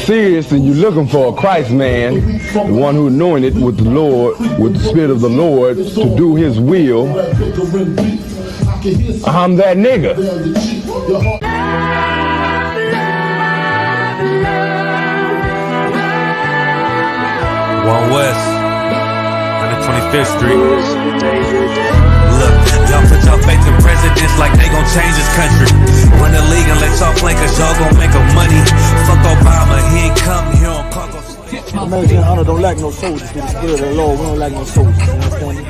Serious and you're looking for a Christ man, the one who's anointed with the Lord, with the Spirit of the Lord to do his will, I'm that nigga. One West, 125th Street. Look, y'all put y'all faith in presidents like they gon' change this country. Run the league and let y'all play cause y'all gon' make a money. Fuck Obama, he ain't come here on cargo. American Yahanna don't like no soldiers. With the Spirit of the Lord, we don't like no soldiers. You understand me?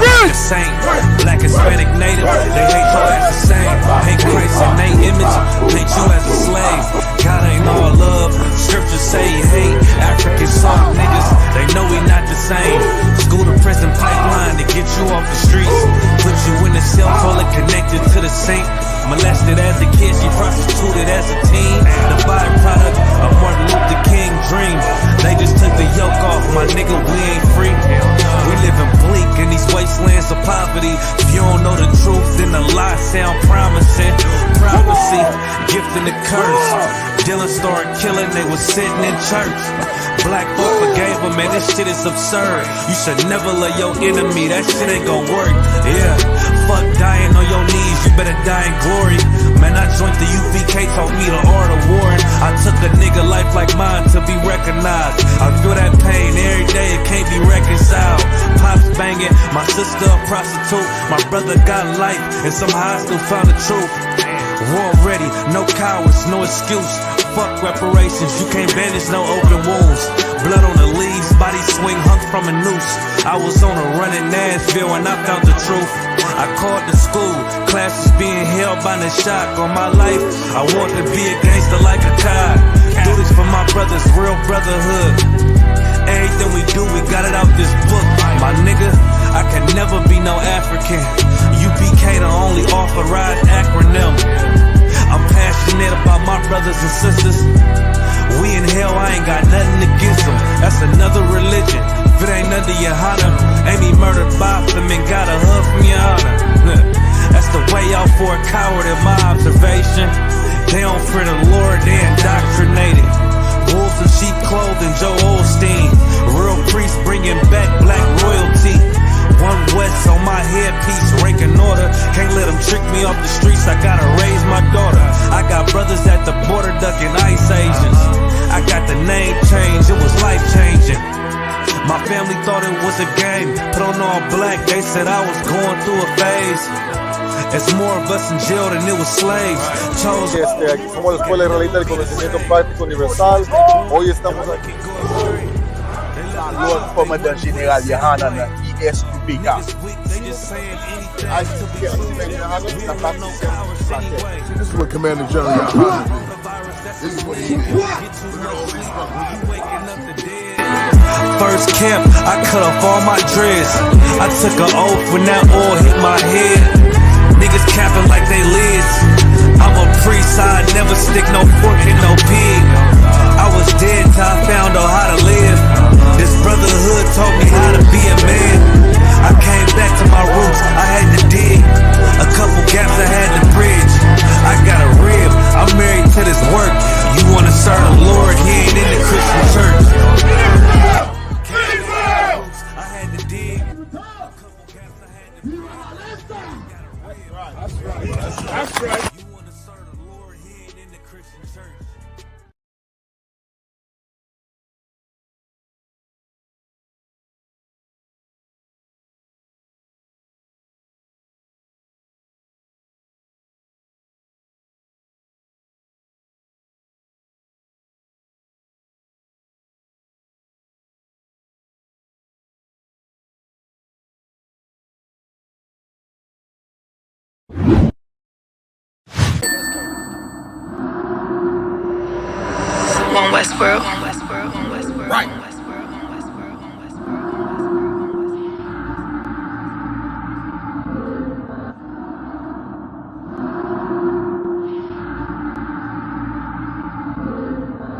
Like a saint, black, Hispanic, native, they hate y'all as the same. Hate Christ in their image, hate you as a slave. God ain't all love, scriptures say he hate African soft niggas, they know we not the same. School to prison pipeline to get you off the streets. Put you in the cell, toilet connected to the sink. Molested as a kid, she prostituted as a teen. The byproduct of Martin Luther King dream. They just took the yoke off, my nigga, we ain't free. We living bleak in these wastelands of poverty. If you don't know the truth, then the lies sound promising. Prophecy, gift and the curse. Dylan started killing, they was sitting in church. Black folk forgave him, man, this shit is absurd. You should never love your enemy, that shit ain't gon' work. Yeah, fuck dying on your knees, you better die in glory. Man, I joined the I.S.U.P.K, taught me the art of warring. I took a nigga life like mine to be recognized. I feel that pain every day, it can't be reconciled. Pops banging, my sister a prostitute. My brother got life, and somehow I still found the truth. War ready, no cowards, no excuse. Fuck reparations, you can't bandage no open wounds. Blood on the leaves, body swing hung from a noose. I was on a run in Nashville and I found the truth. I called the school, classes being held by the shock on my life. I want to be a gangster like a cop. Do this for my brothers, real brotherhood. Everything we do, we got it out this book. My nigga, I can never be no African. U.P.K the only authorized acronym. I'm passionate about my brothers and sisters. We in hell, I ain't got nothing against them. That's another religion. If it ain't under Yahanna, Amy murdered by them and got a hug from Yahanna. That's the way out for a coward in my observation. They don't fear the Lord, they indoctrinated. Wolves in sheep clothing, Joe Osteen. Real priests bringing back black royalty. One West on my headpiece, ranking order. Can't let them trick me off the streets, I gotta raise my daughter. I got brothers at the border ducking ICE agents. I got the name change, it was life changing. My family thought it was a game. Put on all black, they said I was going through a phase. It's more of us in jail than it was slaves. Aquí somos la Escuela Israelita del Conocimiento Práctico Universal. Hoy estamos aquí. Saludos como del General Yahanna na I.S.U.P.K. I.S.U.P.K. This is what Commander General Yahanna did. This is what he did. First camp, I cut off all my dreads. I took an oath when that oil hit my head. Niggas capping like they lids. I'm a priest, I never stick no fork in no pig. I was dead till I found out how to live. This brotherhood taught me how to be a man. I came back to my roots, I had to dig. A couple gaps I had to bridge. I got a rib, I'm married to this work. You wanna serve the Lord, he ain't in the Christian church. I had to dig. That's right. You wanna serve the Lord, he ain't in the Christian church. One Westworld. Right.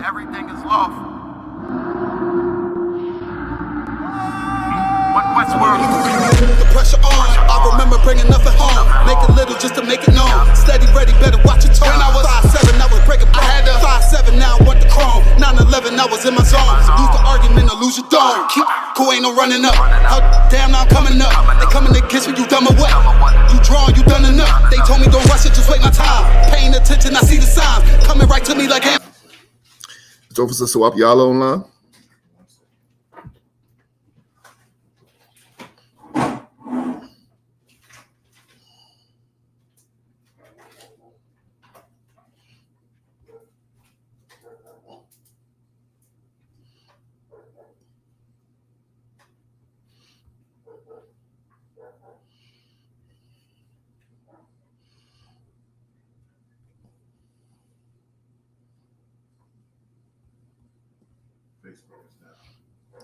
Everything is lawful. One Westworld. The pressure on. I remember bringing nothing home. Make it little just to make it known. Steady, ready, better watch your tone. When I was 5'7", I was Cool, ain't no running up. Damn, now I'm coming up. They coming to kiss me, you dumb or what? You drawn, you done enough. They told me don't rush it, just wait my time. Paying attention, I see the signs coming right to me like. Is Officer Swap y'all online?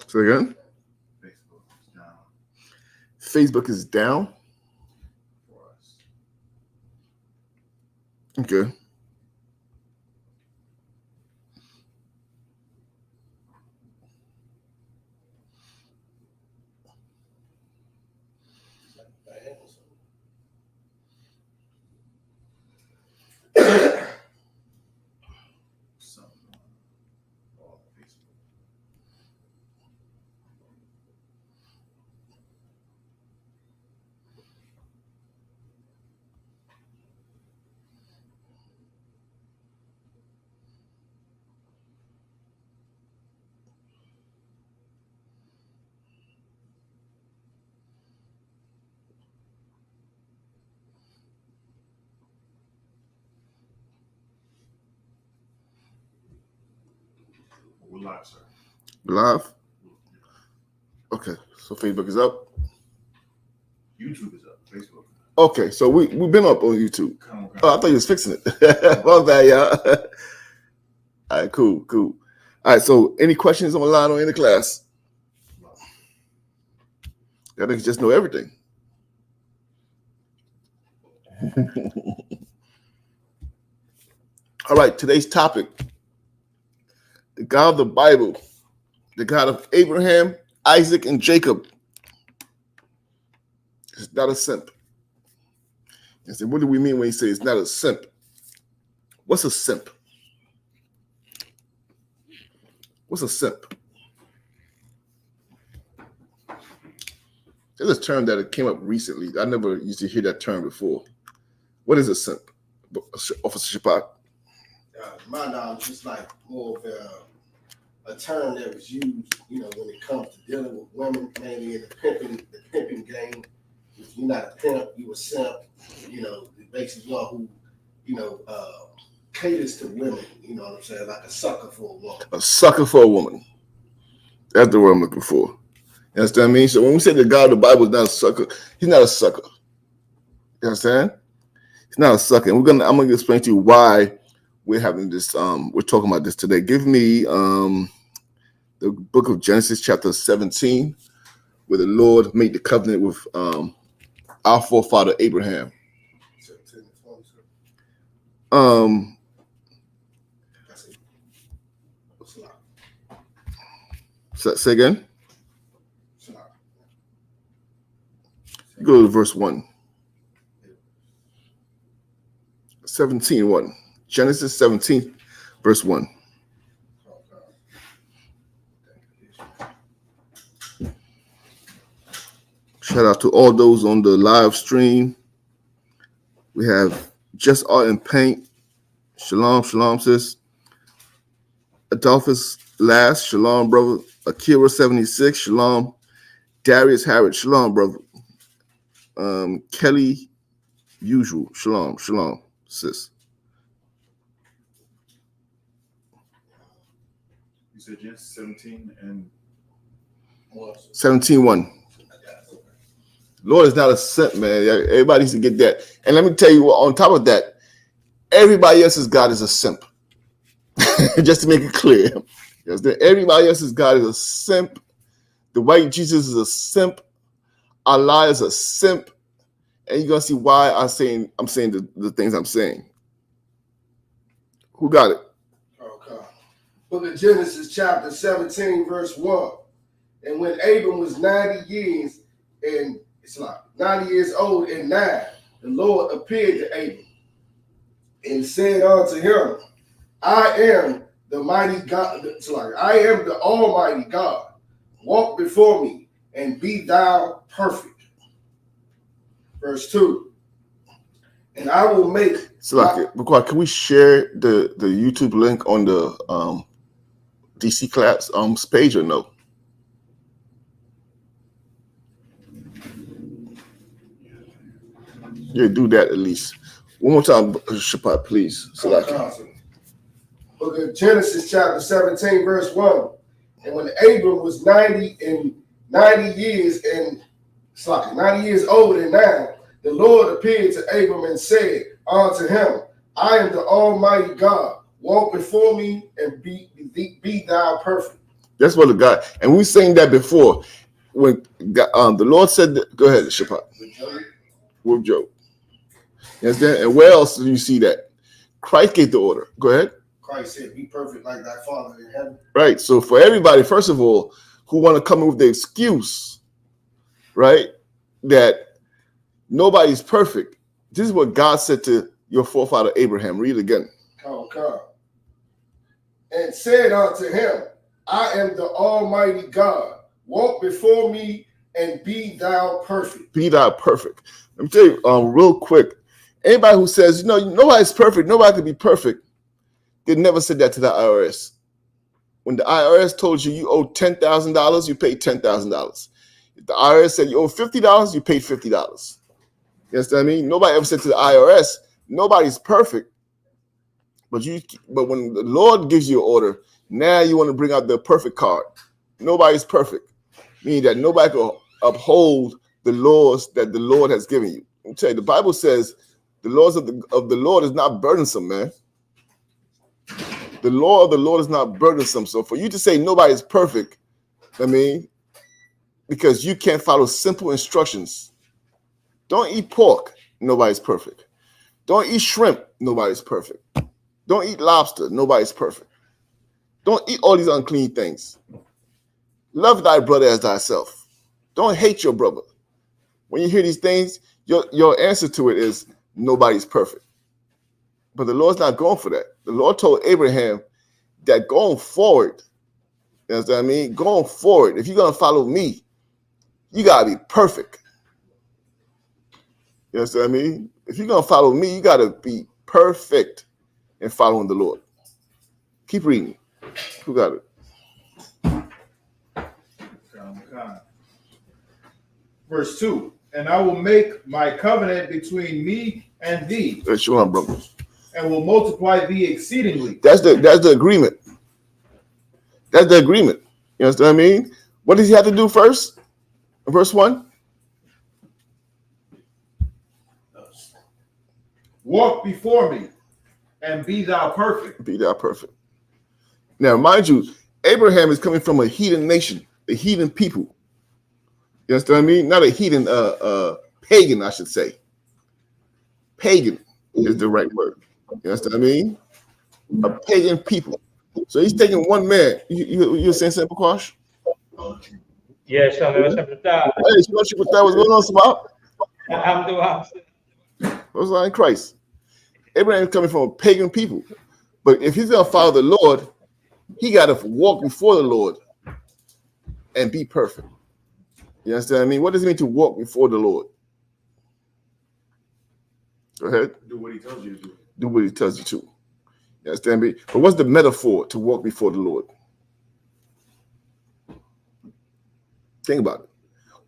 Say again? Facebook is down. Okay. We're live, sir. Live? Okay, so Facebook is up. YouTube is up. Facebook. Okay, so we've been up on YouTube. Come on. Oh, I thought you was fixing it. My bad, y'all. All right, cool. All right, so any questions on the line or in the class? Y'all niggas just know everything. All right, today's topic. The God of the Bible, the God of Abraham, Isaac, and Jacob, is not a simp. I said, what do we mean when he says it's not a simp? What's a simp? What's a simp? There's a term that came up recently. I never used to hear that term before. What is a simp? Officer Shapak? My knowledge is like more of a term that was used, when it comes to dealing with women, mainly in the pimping game. If you're not a pimp, you a simp. Basically one who, caters to women. You know what I'm saying? Like a sucker for a woman. A sucker for a woman. That's the word I'm looking for. You understand what I mean? So when we say the God of the Bible is not a sucker, he's not a sucker. You understand? He's not a sucker. And I'm gonna explain to you why we're having this. We're talking about this today. Give me the book of Genesis, chapter 17, where the Lord made the covenant with our forefather Abraham. 17 and 20. Say again. Go to verse 1. 17:1. Genesis 17, verse 1. Shout out to all those on the live stream. We have Just Art and Paint. Shalom, sis. Adolphus Last. Shalom, brother. Akira 76. Shalom. Darius Harrod. Shalom, brother. Kelly Usual. Shalom, sis. You said yes, 17 and 17:1. Lord is not a simp, man. Everybody needs to get that. And let me tell you what, on top of that, everybody else's God is a simp. Just to make it clear. Everybody else's God is a simp. The white Jesus is a simp. Allah is a simp. And you're going to see why I'm saying the things I'm saying. Who got it? Okay. Book of Genesis, chapter 17, verse 1. And when Abram was 90 years and 90 years old and 9, the Lord appeared to Abram and said unto him, I am the mighty God. I am the Almighty God. walk before me, and be thou perfect. Verse 2. And I will make. So, like, can we share the YouTube link on the DC class page or no? Yeah, do that at least. One more time, Shabbat, please. So Book of Genesis chapter 17, verse 1. And when Abram was 90 years old and 9, the Lord appeared to Abram and said unto him, I am the Almighty God. Walk before me and be thou perfect. That's what the God, and we sang that before. When the Lord said, go ahead, Shabbat. With Job. You understand? And where else do you see that? Christ gave the order. Go ahead. Christ said, be perfect like thy Father in heaven. Right. So for everybody, first of all, who want to come up with the excuse, right, that nobody's perfect, this is what God said to your forefather Abraham. Read it again. Come. And said unto him, I am the Almighty God. Walk before me and be thou perfect. Be thou perfect. Let me tell you real quick. Anybody who says, nobody's perfect, nobody can be perfect, they never said that to the IRS. When the IRS told you owe $10,000, you paid $10,000. If the IRS said you owe $50, you paid $50. You understand what I mean? Nobody ever said to the IRS, nobody's perfect. But when the Lord gives you an order, now you want to bring out the perfect card. Nobody's perfect. Meaning that nobody can uphold the laws that the Lord has given you. Let me tell you, the Bible says the laws of the Lord is not burdensome, man. The law of the Lord is not burdensome. So for you to say nobody's perfect, because you can't follow simple instructions. Don't eat pork, nobody's perfect. Don't eat shrimp, nobody's perfect. Don't eat lobster, nobody's perfect. Don't eat all these unclean things. Love thy brother as thyself. Don't hate your brother. When you hear these things, your answer to it is nobody's perfect. But the Lord's not going for that. The Lord told Abraham that going forward, you know what I mean? Going forward, if you're going to follow me, you got to be perfect. You know what I mean? If you're going to follow me, you got to be perfect in following the Lord. Keep reading. Who got it? Verse 2. And I will make my covenant between me and thee. Shalom, brothers. And will multiply thee exceedingly. That's the agreement. That's the agreement. You understand what I mean? What does he have to do first? Verse 1. Walk before me and be thou perfect. Be thou perfect. Now, mind you, Abraham is coming from a heathen nation, a heathen people. You understand what I mean? Not a heathen, pagan, I should say. Pagan is the right word. You understand what I mean? A pagan people. So he's taking one man. You're saying something, Quash? Yes, Shalom. Hey, what's going on, Sabah? What's on in Christ? Abraham is coming from a pagan people. But if he's going to follow the Lord, he got to walk before the Lord and be perfect. You understand what I mean? What does it mean to walk before the Lord? Go ahead. Do what he tells you to do. Do what he tells you to. You understand me? But what's the metaphor to walk before the Lord? Think about it.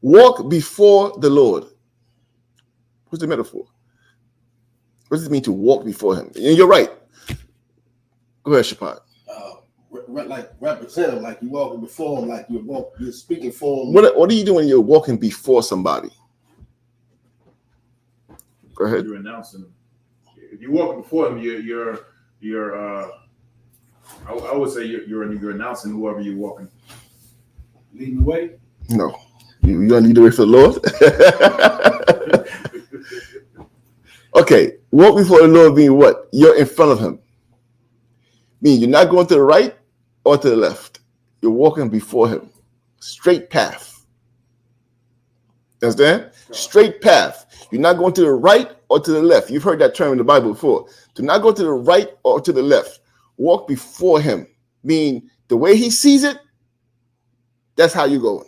Walk before the Lord. What's the metaphor? What does it mean to walk before him? And you're right. Go ahead, Shapat. Like represent him, like you're walking before him, like you're speaking for him. What do you do when you're walking before somebody? Go ahead. You're announcing. If you're walking before him, you're I would say you're announcing whoever you're walking. Leading the way? No. You're gonna lead the way for the Lord? Okay. Walk before the Lord means what? You're in front of him. Meaning you're not going to the right or to the left. You're walking before him. Straight path. Understand? Straight path. You're not going to the right or to the left. You've heard that term in the Bible before. Do not go to the right or to the left. Walk before him. Meaning the way he sees it, That's how you going.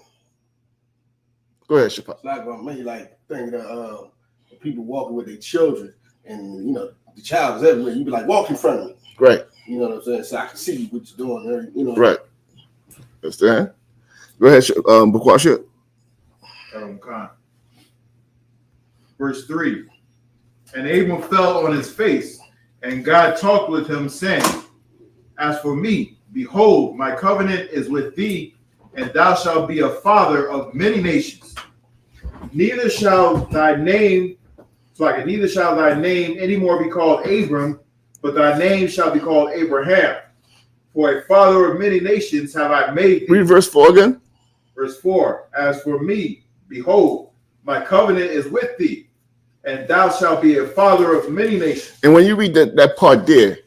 Go ahead, Shapa. It's like me, like thinking of people walking with their children, and you know the child is everywhere. You be like, walk in front of me. Right. You know what I'm saying? So I can see what you're doing. You know. Right. Understand? Go ahead, Bukwasha. Verse 3. And Abram fell on his face, and God talked with him, saying, As for me, behold, my covenant is with thee, and thou shalt be a father of many nations. Neither shall thy name any more be called Abram, but thy name shall be called Abraham. For a father of many nations have I made thee. Read verse 4 again. Verse 4. As for me, behold, my covenant is with thee, and thou shalt be a father of many nations. And when you read that part there,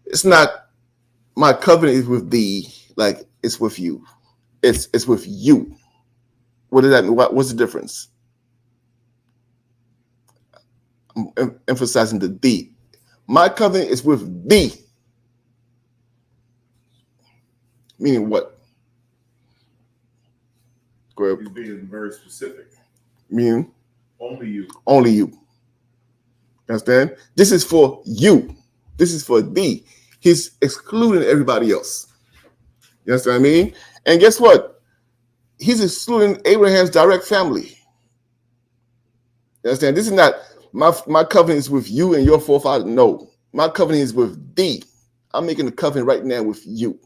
it's not my covenant is with thee, like it's with you. It's with you. What does that mean? What's the difference? I'm emphasizing the thee. My covenant is with thee. Meaning what? Go ahead. He's being very specific. Meaning? Only you. Only you. Understand? This is for you. This is for thee. He's excluding everybody else. You understand what I mean? And guess what? He's excluding Abraham's direct family. You understand? This is not my covenant is with you and your forefather. No. My covenant is with thee. I'm making a covenant right now with you.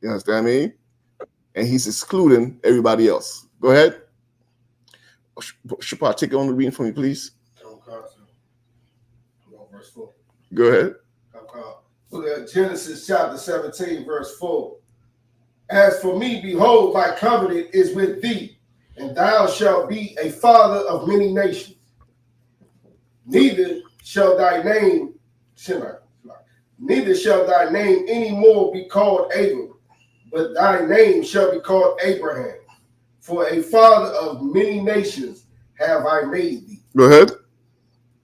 You understand what I mean? And he's excluding everybody else. Go ahead. Shapa, take it on the reading for me, please. Verse 4. Go ahead. Genesis chapter 17, verse 4. As for me, behold, my covenant is with thee, and thou shalt be a father of many nations. Neither shall thy name any more be called Abram, but thy name shall be called Abraham. For a father of many nations have I made thee. Go ahead.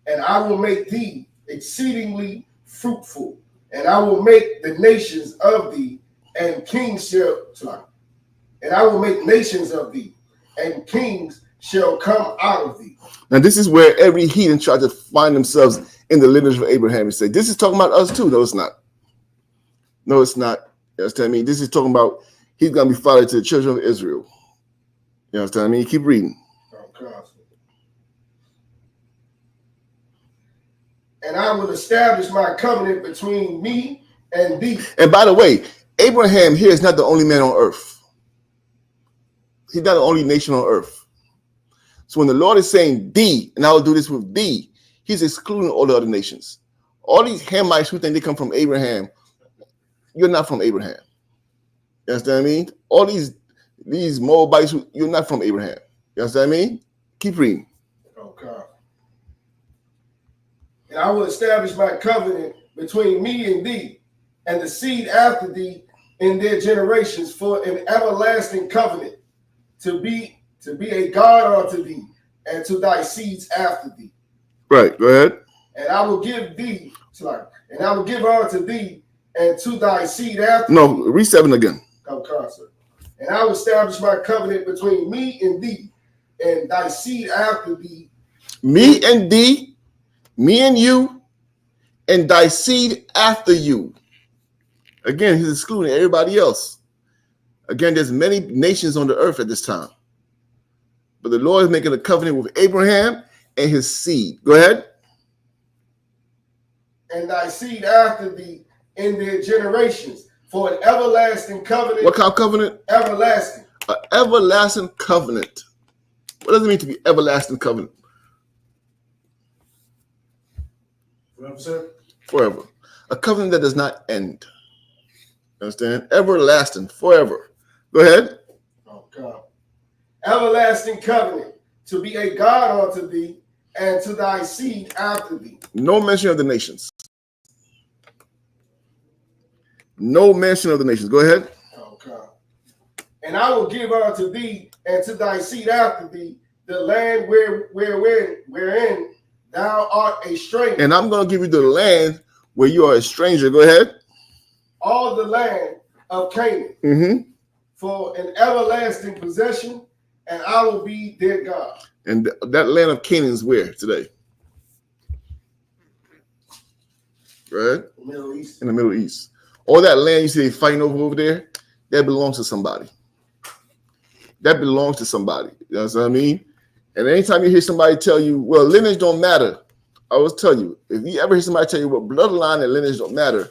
And I will make thee exceedingly fruitful, and I will make the nations of thee, and kings shall, and I will make nations of thee, and kings shall come out of thee. Now, this is where every heathen tries to find themselves in the lineage of Abraham and say, this is talking about us too. No, it's not. No, it's not. You understand me? This is talking about he's going to be father to the children of Israel. You understand me? Keep reading. And I will establish my covenant between me and thee. And by the way, Abraham here is not the only man on earth. He's not the only nation on earth. So when the Lord is saying thee, and I will do this with thee, he's excluding all the other nations. All these Hamites who think they come from Abraham, you're not from Abraham. You understand what I mean? All these Moabites, you're not from Abraham. You understand what I mean? Keep reading. Okay. And I will establish my covenant between me and thee, and the seed after thee in their generations, for an everlasting covenant, to be a God unto thee, and to thy seeds after thee. Right, go ahead. And I will give thee, and I will give unto thee, and to thy seed after No, thee. read 7 again. And I will establish my covenant between me and thee, and thy seed after thee. Me and thee, me and you, and thy seed after you. Again, he's excluding everybody else. Again, there's many nations on the earth at this time. But the Lord is making a covenant with Abraham and his seed. Go ahead. And thy seed after thee in their generations, for an everlasting covenant. What kind of covenant? Everlasting. An everlasting covenant. What does it mean to be everlasting covenant? Forever, sir? Forever. A covenant that does not end. Understand? Everlasting, forever. Go ahead. Oh, God. Everlasting covenant, to be a God unto thee, and to thy seed after thee. No mention of the nations. No mention of the nations. Go ahead. Oh, God. And I will give unto thee, and to thy seed after thee, the land wherein thou art a stranger. And I'm going to give you the land where you are a stranger. Go ahead. All the land of Canaan. Mm-hmm. for an everlasting possession, and I will be their God. And that land of Canaan is where today? Right? Middle East. In the Middle East. All that land you see they fighting over there, that belongs to somebody. That belongs to somebody. You know what I mean? And anytime you hear somebody tell you, well, lineage don't matter, I always tell you, if you ever hear somebody tell you, well, bloodline and lineage don't matter,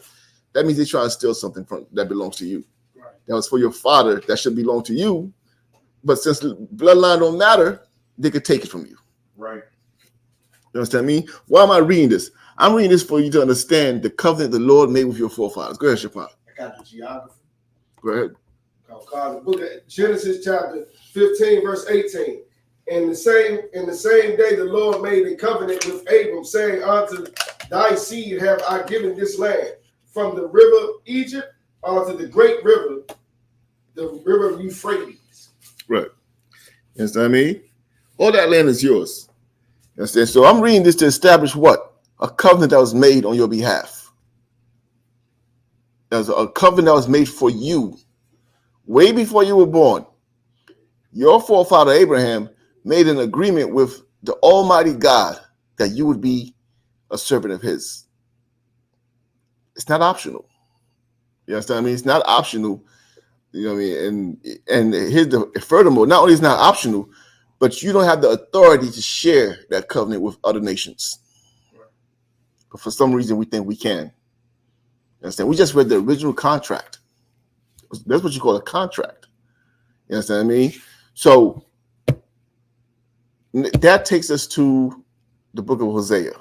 that means they're trying to steal something from that belongs to you. Right. That was for your father, that should belong to you. But since bloodline don't matter, they could take it from you. Right. You understand me? Why am I reading this? I'm reading this for you to understand the covenant the Lord made with your forefathers. Go ahead, Shaphan. I got the geography. Go ahead. The book of Genesis chapter 15, verse 18. In the same day the Lord made a covenant with Abram, saying, unto thy seed have I given this land, from the river Egypt unto the great river, the river Euphrates. Right. You understand me? All that land is yours. You understand? So I'm reading this to establish what? A covenant that was made on your behalf. There's a covenant that was made for you. Way before you were born. Your forefather Abraham made an agreement with the Almighty God that you would be a servant of his. It's not optional. You understand what I mean? It's not optional. You know what I mean? And here's the furthermore, not only is it not optional, but you don't have the authority to share that covenant with other nations. But for some reason, we think we can. You understand? We just read the original contract. That's what you call a contract. You understand what I mean? So that takes us to the book of Hosea.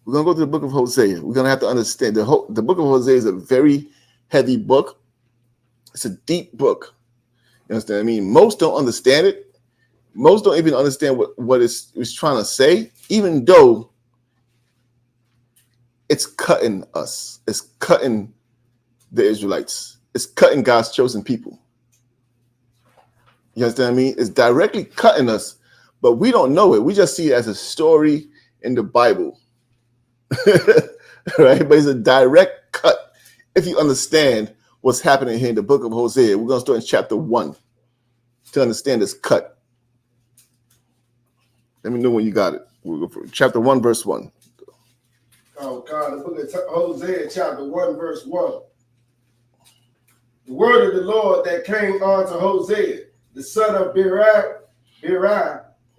We're going to go to the book of Hosea. We're going to have to understand the book of Hosea is a very heavy book. It's a deep book. You understand what I mean? Most don't understand it. Most don't even understand what it's trying to say, even though it's cutting us. It's cutting the Israelites. It's cutting God's chosen people. You understand what I mean? It's directly cutting us, but we don't know it. We just see it as a story in the Bible. Right? But it's a direct cut. If you understand what's happening here in the book of Hosea, we're going to start in chapter 1 to understand this cut. Let me know when you got it. We'll go for chapter 1, verse 1. Oh God, the book of Hosea, chapter 1, verse 1. The word of the Lord that came unto Hosea, the son of Berai,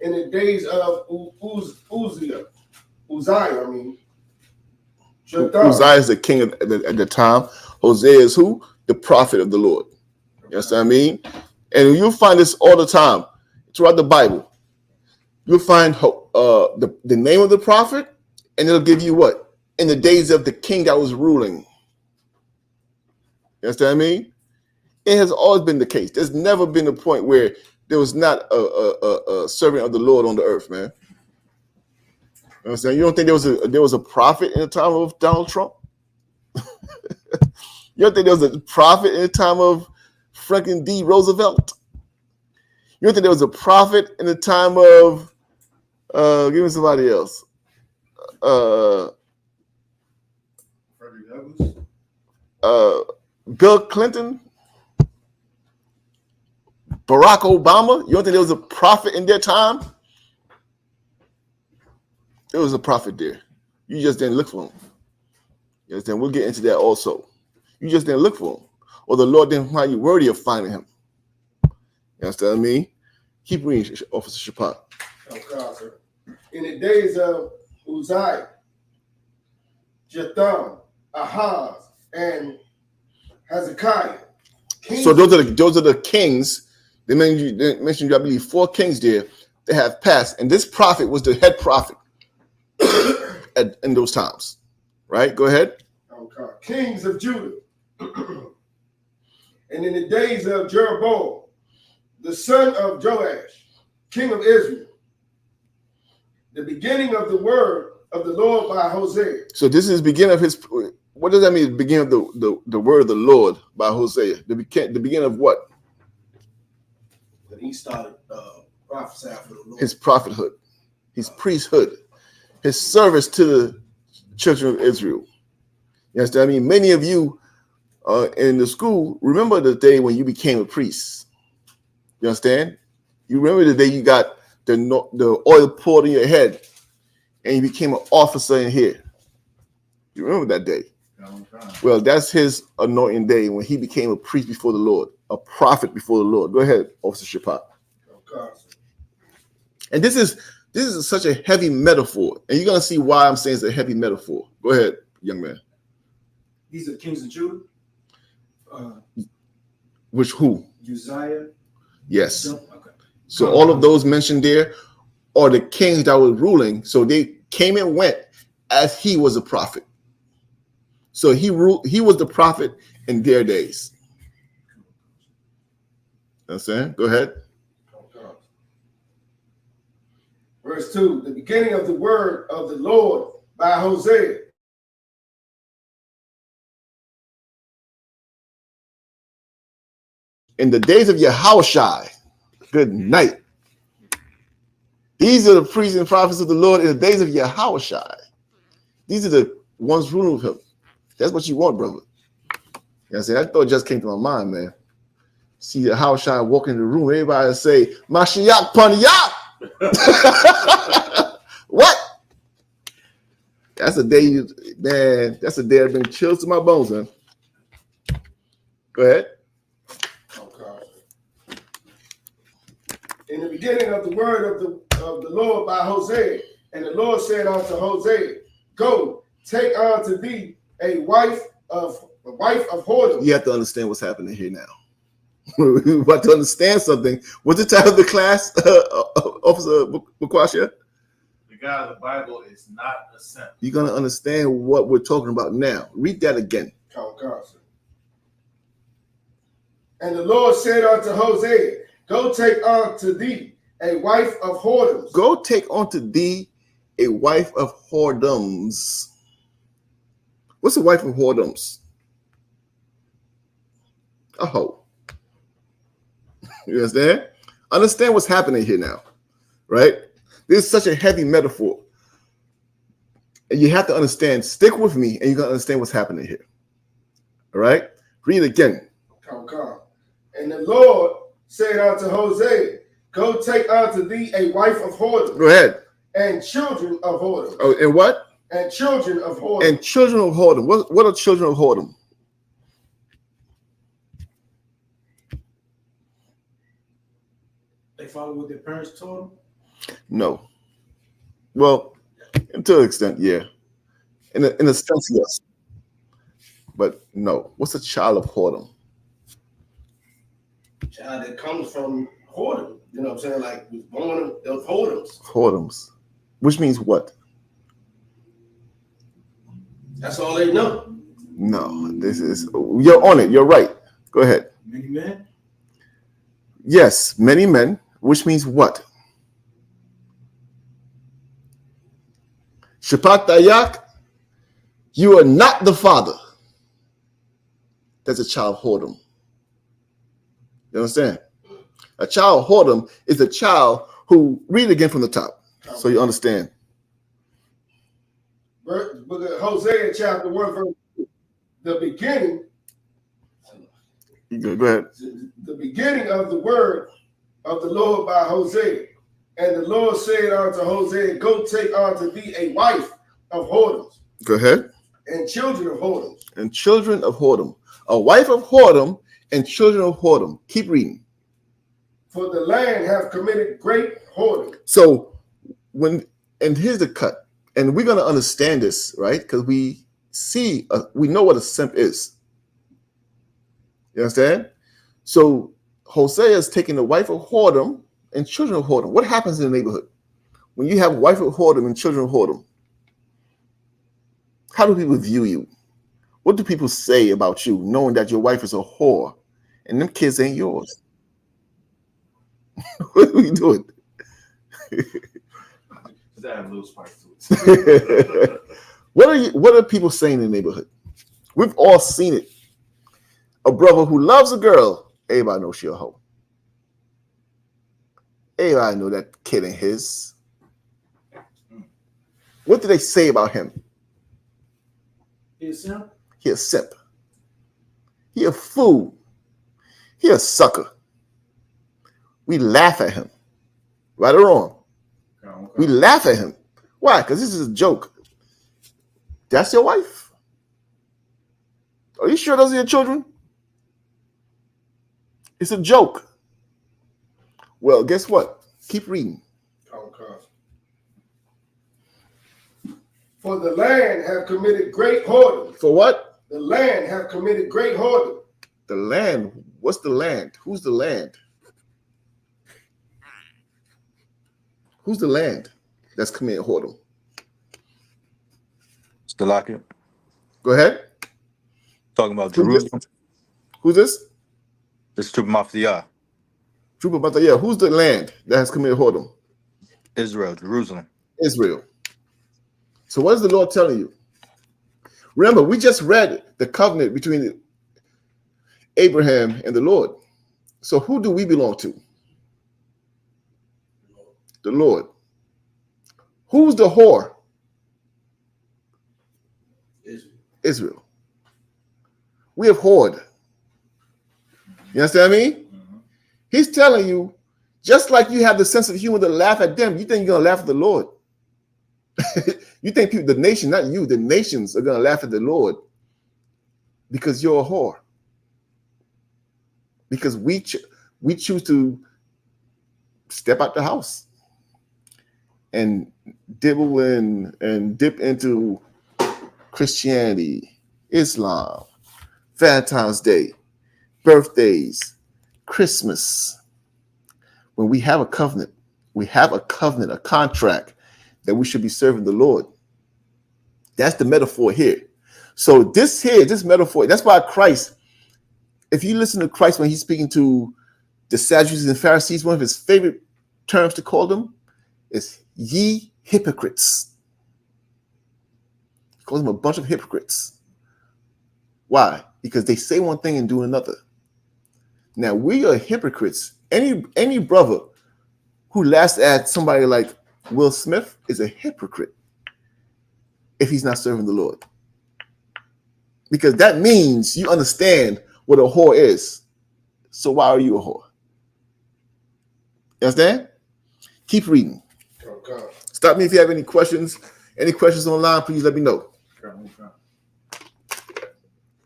in the days of Uzziah. Uzziah is the king at the time. Hosea is who? The prophet of the Lord. You understand what I mean? And you'll find this all the time throughout the Bible. You'll find the name of the prophet, and it'll give you what? In the days of the king that was ruling. You understand what I mean? It has always been the case. There's never been a point where there was not a servant of the Lord on the earth, man. You understand? You don't think there was a prophet in the time of Donald Trump? You don't think there was a prophet in the time of Franklin D. Roosevelt? You don't think there was a prophet in the time of give me somebody else. Bill Clinton, Barack Obama. You don't think there was a prophet in their time? There was a prophet there. You just didn't look for him. You understand? We'll get into that also. You just didn't look for him, or the Lord didn't find you worthy of finding him. You understand what I mean? Keep reading, Officer Shaphan. Oh God, sir. In the days of Uzziah, Jotham, Ahaz, and Hezekiah. So those are the kings. They mentioned, I believe, 4 kings there that have passed, and this prophet was the head prophet in those times. Right? Go ahead. Okay. Kings of Judah. And in the days of Jeroboam, the son of Joash, king of Israel, the beginning of the word of the Lord by Hosea. So this is the beginning of his. What does that mean? The beginning of the word of the Lord by Hosea. The beginning of what? When he started prophesying for the Lord. His prophethood, his priesthood, his service to the children of Israel. You understand? I mean, many of you in the school, remember the day when you became a priest. You understand? You remember the day you got the oil poured in your head and you became an officer in here. You remember that day? Well, that's his anointing day when he became a priest before the Lord, a prophet before the Lord. Go ahead, Officer Shapat. And this is such a heavy metaphor, and you're gonna see why I'm saying it's a heavy metaphor. Go ahead, young man. These are kings of Judah. Which who? Uzziah. Yes. Okay. So all of those mentioned there are the kings that were ruling. So they came and went as he was a prophet. So he ruled. He was the prophet in their days. You know what I'm saying? Go ahead. Verse 2, the beginning of the word of the Lord by Hosea. In the days of Yahushua, good night. These are the priests and prophets of the Lord in the days of Yahushua. These are the ones ruling with him. That's what you want, brother. You know what I'm saying? That thought just came to my mind, man. See Yahushua walk in the room, everybody say, Mashiach Paniyah. What? That's a day, man. That's a day that brings chills to my bones, man. Go ahead. In the beginning of the word of the Lord by Hosea, and the Lord said unto Hosea, go, take unto thee a wife of whoredom. You have to understand what's happening here now. We're about to understand something. What's the title of the class, Officer Mukwasha? The God of the Bible is not a simp. You're going to understand what we're talking about now. Read that again. And the Lord said unto Hosea, go take unto thee a wife of whoredoms. Go take unto thee a wife of whoredoms. What's a wife of whoredoms? A hoe. You understand? Understand what's happening here now, right? This is such a heavy metaphor. And you have to understand, stick with me, and you're going to understand what's happening here. All right? Read again. And the Lord said unto Hosea, go take unto thee a wife of whoredom. Go ahead. And children of whoredom. Oh, and what? And children of whoredom. And children of whoredom. What are children of whoredom? They follow what their parents told them? No. Well, to an extent, yeah. In a sense, yes. But no. What's a child of whoredom? Child that comes from whoredom. You know what I'm saying? Like, was born of whoredoms. Whoredoms. Which means what? That's all they know. No. You're on it. You're right. Go ahead. Many men? Yes, many men. Which means what? Shapat Dayak, you are not the father. That's a child whoredom. You understand? A child whoredom is a child who, read again from the top so you understand. Book of Hosea chapter 1 verse 2. The beginning. Go ahead. The beginning of the word of the Lord by Hosea. And the Lord said unto Hosea, go take unto thee a wife of whoredoms. Go ahead. And children of whoredoms. And children of whoredom. A wife of whoredom and children of whoredom. Keep reading. For the land have committed great whoredom. So and here's the cut. And we're going to understand this, right? Because we know what a simp is. You understand? So Hosea is taking the wife of whoredom and children of whoredom. What happens in the neighborhood when you have wife of whoredom and children of whoredom? How do people view you? What do people say about you, knowing that your wife is a whore and them kids ain't yours? What are you doing? What are people saying in the neighborhood? We've all seen it. A brother who loves a girl, everybody knows she a hoe. Everybody know that kid ain't his. What do they say about him? He a simp? He a simp. He a fool. He a sucker. We laugh at him. Right or wrong? We laugh at him. Why? Because this is a joke. That's your wife? Are you sure those are your children? It's a joke. Well, guess what? Keep reading. For the land have committed great whoredom. For what? The land have committed great whoredom. The land. What's the land? Who's the land? Who's the land that's committing whoredom? Salakia. Go ahead. Talking about Jerusalem. Who's this? This is Trooper Mafia. Trooper Mafia. Who's the land that has committed whoredom? Israel, Jerusalem. Israel. So what is the Lord telling you? Remember, we just read the covenant between Abraham and the Lord. So who do we belong to? The Lord. Who's the whore? Israel. We have whored. You understand me? Mm-hmm. He's telling you, just like you have the sense of humor to laugh at them, you think you're going to laugh at the Lord. You think people, the nation, not you, the nations are going to laugh at the Lord because you're a whore. Because we choose to step out the house and dibble in and dip into Christianity, Islam, Valentine's Day, birthdays, Christmas. When we have a covenant, a contract that we should be serving the Lord. That's the metaphor here. So this metaphor, that's why Christ, if you listen to Christ when he's speaking to the Sadducees and Pharisees, one of his favorite terms to call them is ye hypocrites. He calls them a bunch of hypocrites. Why? Because they say one thing and do another. Now, we are hypocrites. Any brother who laughs at somebody like Will Smith is a hypocrite if he's not serving the Lord. Because that means you understand what a whore is. So why are you a whore? You understand? Keep reading. Okay. Stop me if you have any questions. Any questions online, please let me know.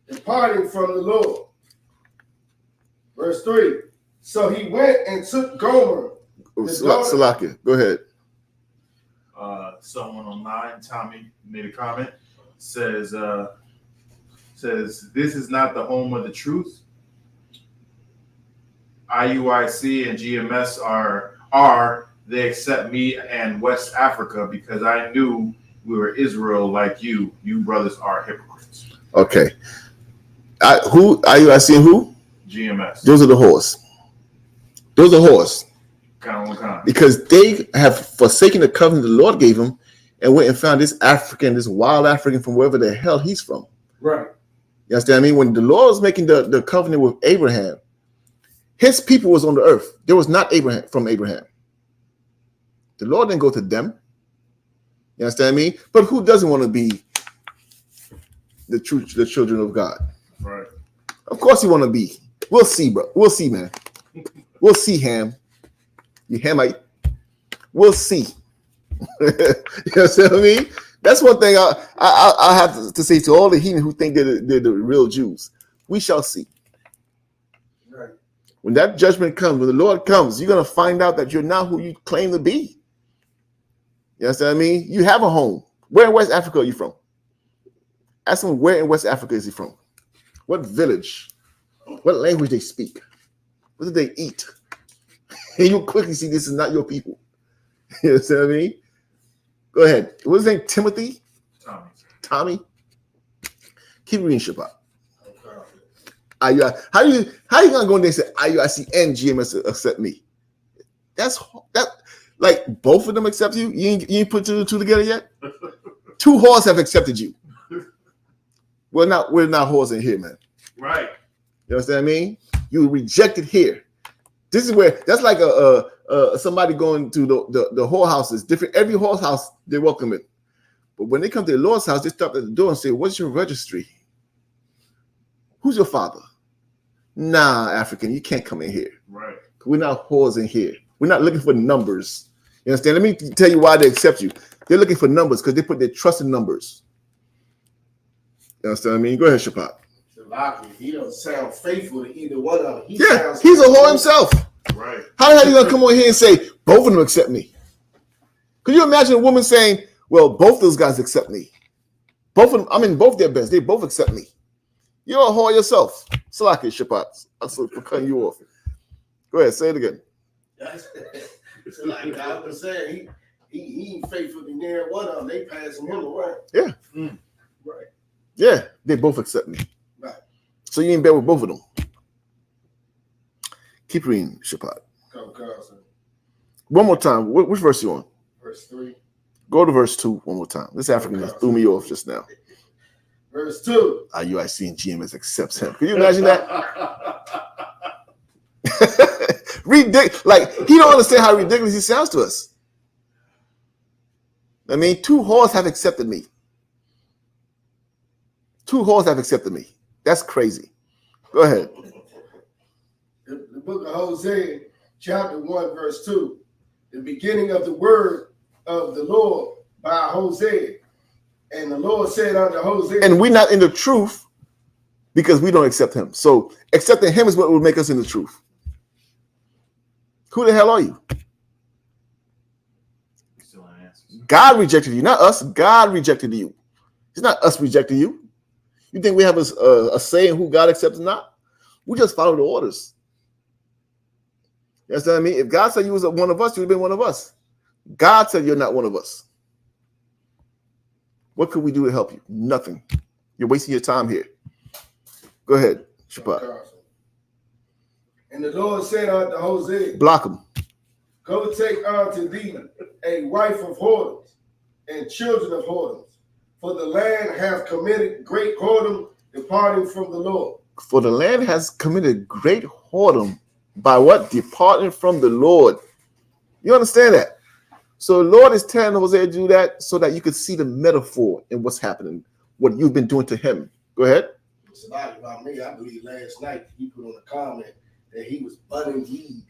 Departing from the Lord. Verse 3. So he went and took Gomer. Salakia, go ahead. Someone online, Tommy, made a comment. Says this is not the home of the truth. IUIC and GMS are they accept me and West Africa because I knew we were Israel like you. You brothers are hypocrites. Okay. Who IUIC and who? GMS. Those are the whores. Those are whores. Because they have forsaken the covenant the Lord gave them and went and found this wild African from wherever the hell he's from. Right. You understand what I mean? When the Lord was making the covenant with Abraham, his people was on the earth. There was not Abraham from Abraham. The Lord didn't go to them. You understand me? But who doesn't want to be the children of God? Right. Of course you want to be. We'll see, bro. We'll see, man. We'll see, Ham. You Hamite. We'll see. You know what I mean? That's one thing I have to say to all the heathen who think they're the real Jews. We shall see. Right. When that judgment comes, when the Lord comes, you're going to find out that you're not who you claim to be. You know what I mean? You have a home. Where in West Africa are you from? Ask him where in West Africa is he from? What village? What language they speak? What do they eat? And you'll quickly see this is not your people. You know what I mean? Go ahead. What's his name? Timothy? Tommy? Keep reading Shabbat. How you gonna go in there and say IUIC and GMS accept me? That's that like both of them accept you? You ain't put two together yet? Two whores have accepted you. We're not whores in here, man. Right. You understand what I mean? You rejected here. This is where that's like somebody going to the whorehouses. Different every whorehouse they welcome it, but when they come to the Lord's house, they stop at the door and say, "What's your registry? Who's your father? Nah, African, you can't come in here. Right. We're not whores in here. We're not looking for numbers. You understand? Let me tell you why they accept you. They're looking for numbers because they put their trust in numbers. You understand what I mean? Go ahead, Shapat. He don't sound faithful to either one of them. He's a whore himself. Right. How the hell are you going to come on here and say, both of them accept me? Could you imagine a woman saying, well, both those guys accept me? Both of them, I'm in both their best. They both accept me. You're a whore yourself. Salaki, Shapat. I'm sorry for cutting you off. Go ahead, say it again. So like I was saying, he ain't faithful to near one of them. They passing him around. Yeah. Right. Yeah, they both accept me. Right. So you in bed with both of them. Keep reading, Shapat. One more time. Which verse you on? Verse 3. Go to verse 2 one more time. This African just threw me off just now. Verse 2. IUIC and GMS accepts him. Can you imagine that? Like, he don't understand how ridiculous he sounds to us. I mean, 2 whores have accepted me. 2 whores have accepted me. That's crazy. Go ahead. The book of Hosea, chapter 1, verse 2. The beginning of the word of the Lord by Hosea. And the Lord said unto Hosea. And we're not in the truth because we don't accept him. So accepting him is what will make us in the truth. Who the hell are you? God rejected you, not us. God rejected you. It's not us rejecting you. You think we have a say in who God accepts or not? We just follow the orders. You understand what I mean? If God said you was one of us, you would have been one of us. God said you're not one of us. What could we do to help you? Nothing. You're wasting your time here. Go ahead, Shapat. And the Lord said unto Hosea, block him. Go take unto thee a wife of whoredoms and children of whoredoms, for the land hath committed great whoredom, departing from the Lord. For the land has committed great whoredom by what? Departing from the Lord. You understand that? So the Lord is telling Hosea to do that so that you could see the metaphor in what's happening, what you've been doing to him. Go ahead. It's a lot about me. I believe last night he put on a comment that he was budding weed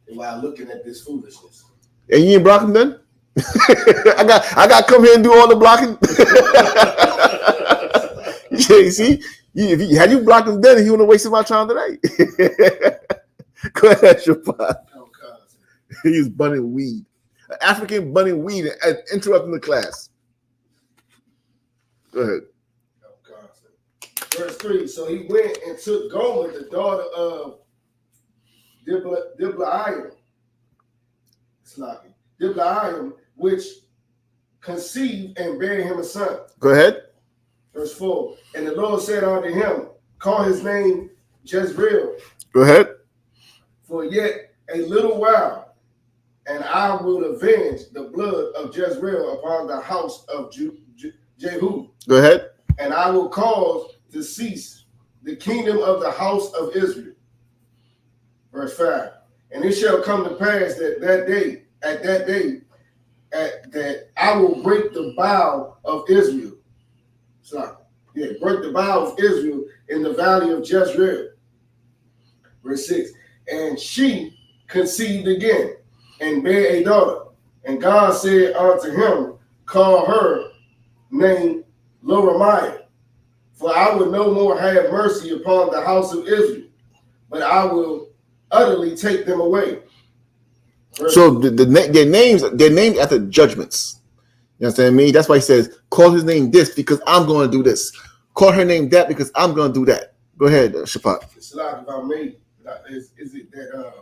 while looking at this foolishness. And you ain't block him then? I got to come here and do all the blocking. Yeah, you see, had you blocked him then, he wouldn't have wasted my time today. Go ahead, Shapat. He's bunning weed. An African bunning weed and interrupting the class. Go ahead. Verse 3. So he went and took Gomer, the daughter of Diblaim, which conceived and bare him a son. Go ahead. Verse 4. And the Lord said unto him, call his name Jezreel. Go ahead. For yet a little while, and I will avenge the blood of Jezreel upon the house of Jehu. Go ahead. And I will cause to cease the kingdom of the house of Israel. Verse 5. And it shall come to pass that that I will break the bow of Israel. Break the bow of Israel in the valley of Jezreel. Verse 6. And she conceived again and bare a daughter. And God said unto him, call her name Loramiah, for I will no more have mercy upon the house of Israel, but I will utterly take them away. So their names after judgments. You understand me? That's why he says, call his name this because I'm going to do this. Call her name that because I'm going to do that. Go ahead, Shapat. It's a lot about me. Is it that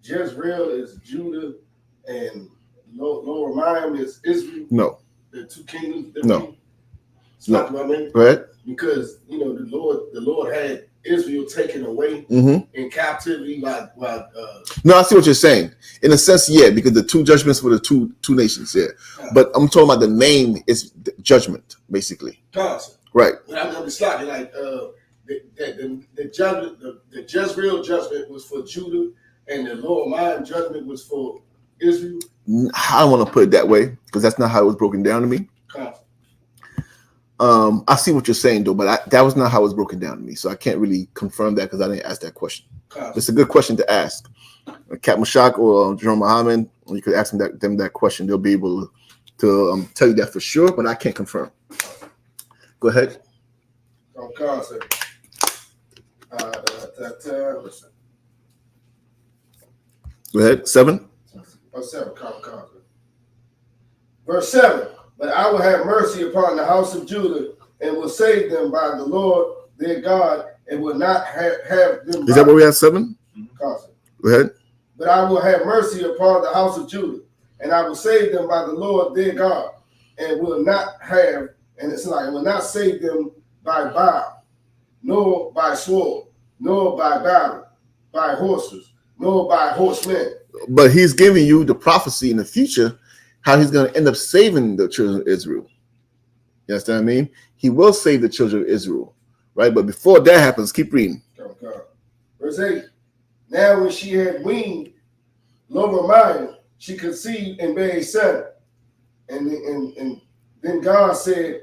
Jezreel is Judah and Loramiah is Israel? No. The two kingdoms? No. It's not about me. Go ahead. Because the Lord had Israel taken away in captivity by No, I see what you're saying. In a sense, yeah, because the two judgments were the two nations, yeah. But I'm talking about the name is judgment, basically. Constant. Right. But I'm just like the judgment, the Jezreel judgment was for Judah, and the Loramiah judgment was for Israel. I don't want to put it that way because that's not how it was broken down to me. Constant. I see what you're saying though, but that was not how it was broken down to me, so I can't really confirm that because I didn't ask that question. It's a good question to ask. Kat Mashak or Jerome Muhammad, you could ask them that question. They'll be able to tell you that for sure, but I can't confirm. Go ahead. Go ahead. 7. Verse 7. But I will have mercy upon the house of Judah and will save them by the Lord their God and will not have them. Is that where we have 7? Go ahead. But I will have mercy upon the house of Judah and I will save them by the Lord their God and will not have, and it's like, will not save them by bow, nor by sword, nor by battle, by horses, nor by horsemen. But he's giving you the prophecy in the future, how he's going to end up saving the children of Israel. You understand what I mean? He will save the children of Israel, right? But before that happens, keep reading. Verse 8. Now when she had weaned Loramiah, she conceived and bare a son. And then God said,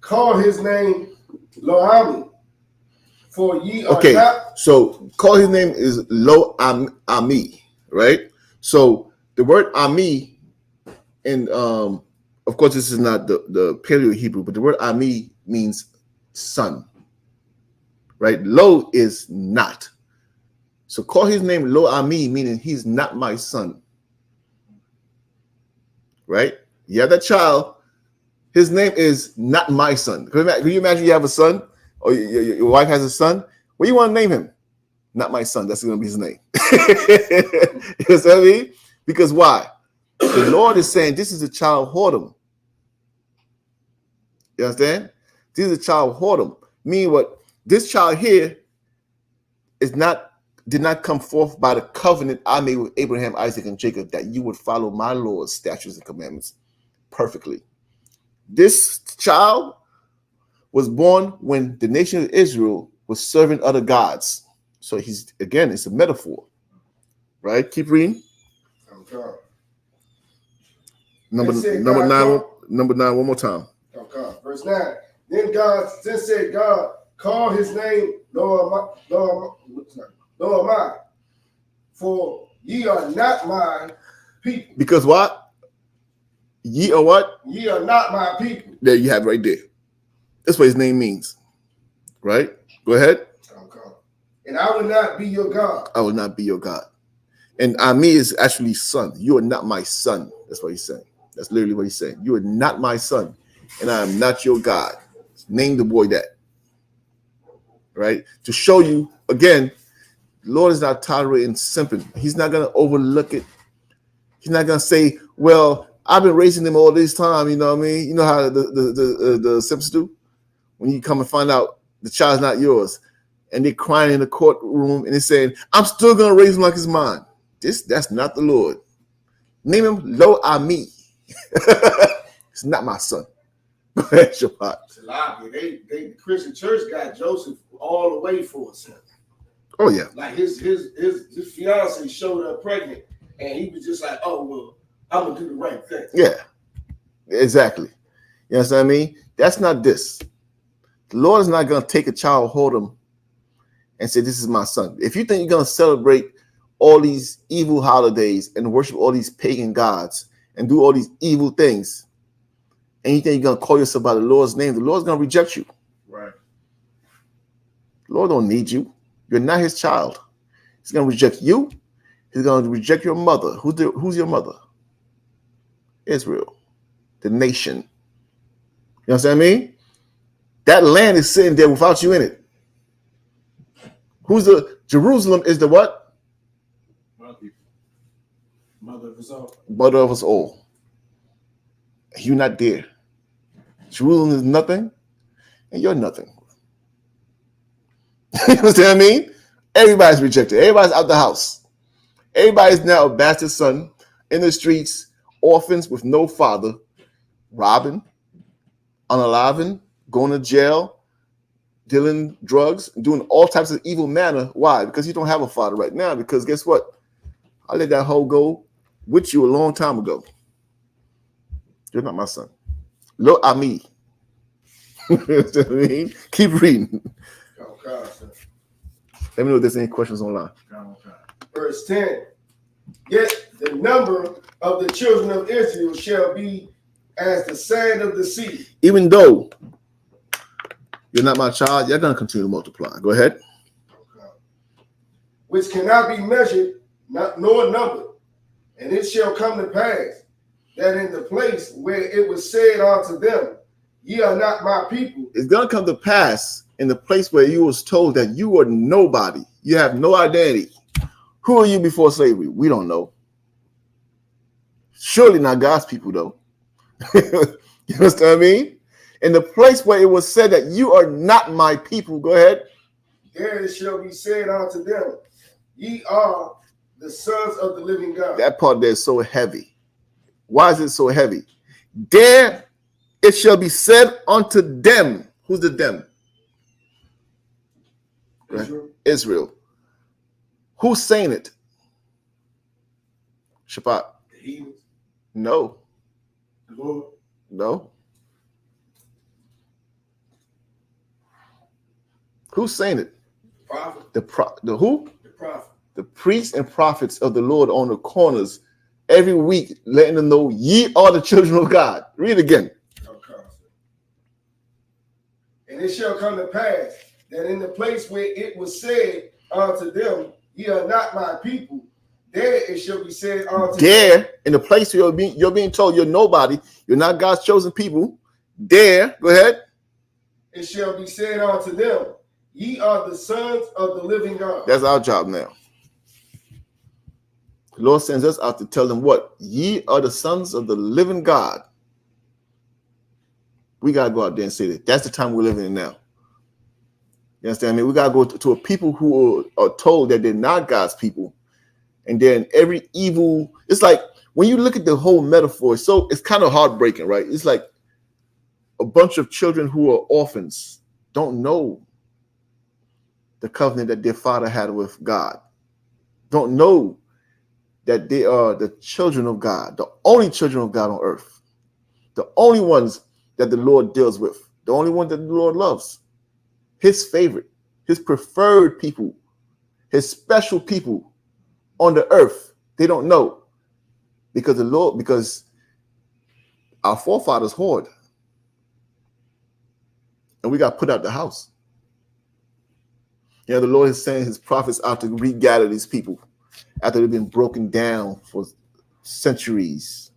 call his name Lo-Ami, for ye are not. So call his name is Lo-Ami, right? So the word Ami, and of course this is not the Paleo Hebrew, but the word Ami means son, right? Lo is not. So call his name Lo-Ami, meaning he's not my son, right? You have that child. His name is not my son. Can you imagine you have a son, or your wife has a son? What do you want to name him? Not my son. That's going to be his name. You know what I mean? Because why? The Lord is saying this is a child whoredom. You understand? This is a child whoredom. Meaning what? This child here did not come forth by the covenant I made with Abraham, Isaac, and Jacob, that you would follow my laws, statutes, and commandments perfectly. This child was born when the nation of Israel was serving other gods. So it's a metaphor, right? Keep reading. Number 9, one more time. Verse 9. Then said God, call his name Lo-Ami, for ye are not my people. Because what? Ye are what? Ye are not my people. There you have it right there. That's what his name means. Right? Go ahead. And I will not be your God. I will not be your God. And Ami is actually son. You are not my son. That's what he's saying. That's literally what he's saying. You are not my son, and I am not your God. Name the boy that. Right? To show you, again, the Lord is not tolerating simping. He's not going to overlook it. He's not going to say, well, I've been raising them all this time, you know what I mean? You know how the simps do? When you come and find out the child's not yours, and they're crying in the courtroom, and they're saying, I'm still going to raise him like his mine. That's not the Lord. Name him Lo-Ami. It's not my son. Go ahead, Shabbat. The Christian church got Joseph all the way for a son. Oh, yeah. Like his fiance showed up pregnant, and he was just like, oh, well, I'm going to do the right thing. Yeah, exactly. You know what I mean? That's not this. The Lord is not going to take a child, hold him, and say, this is my son. If you think you're going to celebrate all these evil holidays and worship all these pagan gods and do all these evil things, and you think you're going to call yourself by the Lord's name, the Lord's going to reject you. Right. The Lord don't need you. You're not his child. He's going to reject you. He's going to reject your mother. Who's your mother? Israel, the nation. You know what I mean? That land is sitting there without you in it. Jerusalem is the what? Mother of us all. Mother of us all. You're not there. Jerusalem is nothing, and you're nothing. You know what I mean? Everybody's rejected. Everybody's out the house. Everybody's now a bastard son in the streets, orphans with no father, robbing, unaliving, going to jail, dealing drugs, doing all types of evil manner. Why? Because you don't have a father right now. Because guess what? I let that hoe go with you a long time ago. You're not my son. Lo-Ami. You know what I mean? Keep reading. Oh, God, sir. Let me know if there's any questions online. Verse 10. Yet the number of the children of Israel shall be as the sand of the sea. Even though you're not my child, you're going to continue to multiply. Go ahead. Which cannot be measured, nor numbered. And it shall come to pass that in the place where it was said unto them, ye are not my people. It's going to come to pass in the place where you was told that you are nobody. You have no identity. Who are you before slavery? We don't know. Surely not God's people, though. You understand what I mean? In the place where it was said that you are not my people, go ahead. There it shall be said unto them, ye are the sons of the living God. That part there is so heavy. Why is it so heavy? There it shall be said unto them. Who's the them? Israel. Israel. Who's saying it? Shabbat. The heathens. No. The Lord. No. Who's saying it? Prophet. The who? The prophet. The priests and prophets of the Lord on the corners every week, letting them know ye are the children of God. Read again. And it shall come to pass that in the place where it was said unto them, ye are not my people, there it shall be said unto them. In the place where you're being told you're nobody, you're not God's chosen people. There, go ahead. It shall be said unto them, ye are the sons of the living God. That's our job now. The Lord sends us out to tell them what? Ye are the sons of the living God. We got to go out there and say that. That's the time we're living in now. You understand? I mean, we got to go to a people who are told that they're not God's people. And then every evil, it's like when you look at the whole metaphor, so it's kind of heartbreaking, right? It's like a bunch of children who are orphans don't know the covenant that their father had with God. Don't know that they are the children of God, the only children of God on earth, the only ones that the Lord deals with, the only one that the Lord loves, his favorite, his preferred people, his special people on the earth. They don't know because our forefathers hoard, and we got put out the house. You know, the Lord is sending his prophets out to regather these people after they've been broken down for centuries.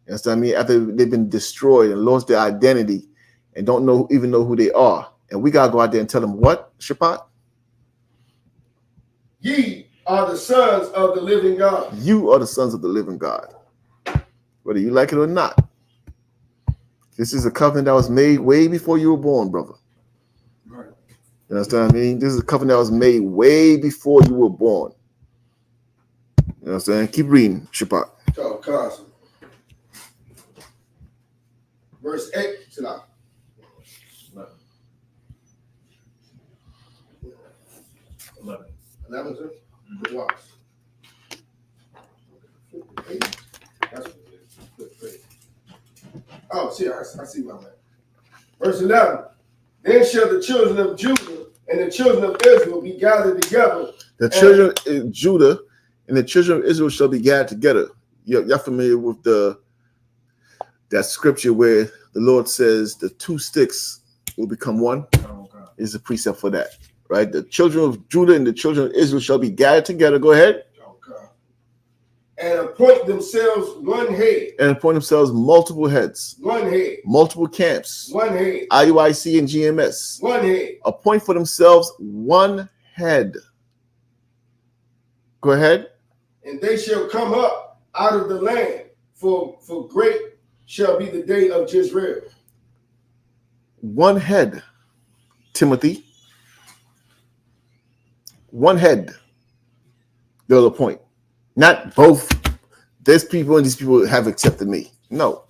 You understand me? After they've been destroyed and lost their identity and don't even know who they are. And we got to go out there and tell them what, Shabbat? Ye are the sons of the living God. You are the sons of the living God. Whether you like it or not. This is a covenant that was made way before you were born, brother. Right. You understand what I mean? This is a covenant that was made way before you were born. You know what I'm saying? Keep reading, Shabbat. Oh, constantly. Verse 8. 11, sir? Mm-hmm. Watch. That's what it is. Oh, see, I see my man. Verse 11. Then shall the children of Judah and the children of Israel be gathered together. The children of Judah and the children of Israel shall be gathered together. Y'all familiar with that scripture where the Lord says the two sticks will become one? Oh, God. Is a precept for that, right? The children of Judah and the children of Israel shall be gathered together. Go ahead. Oh, God. And appoint themselves one head. And appoint themselves multiple heads. One head. Multiple camps. One head. IUIC and GMS. One head. Appoint for themselves one head. Go ahead. And they shall come up out of the land, for great shall be the day of Jezreel. One head, Timothy. One head. They'll appoint. Not both. This people and these people have accepted me. No.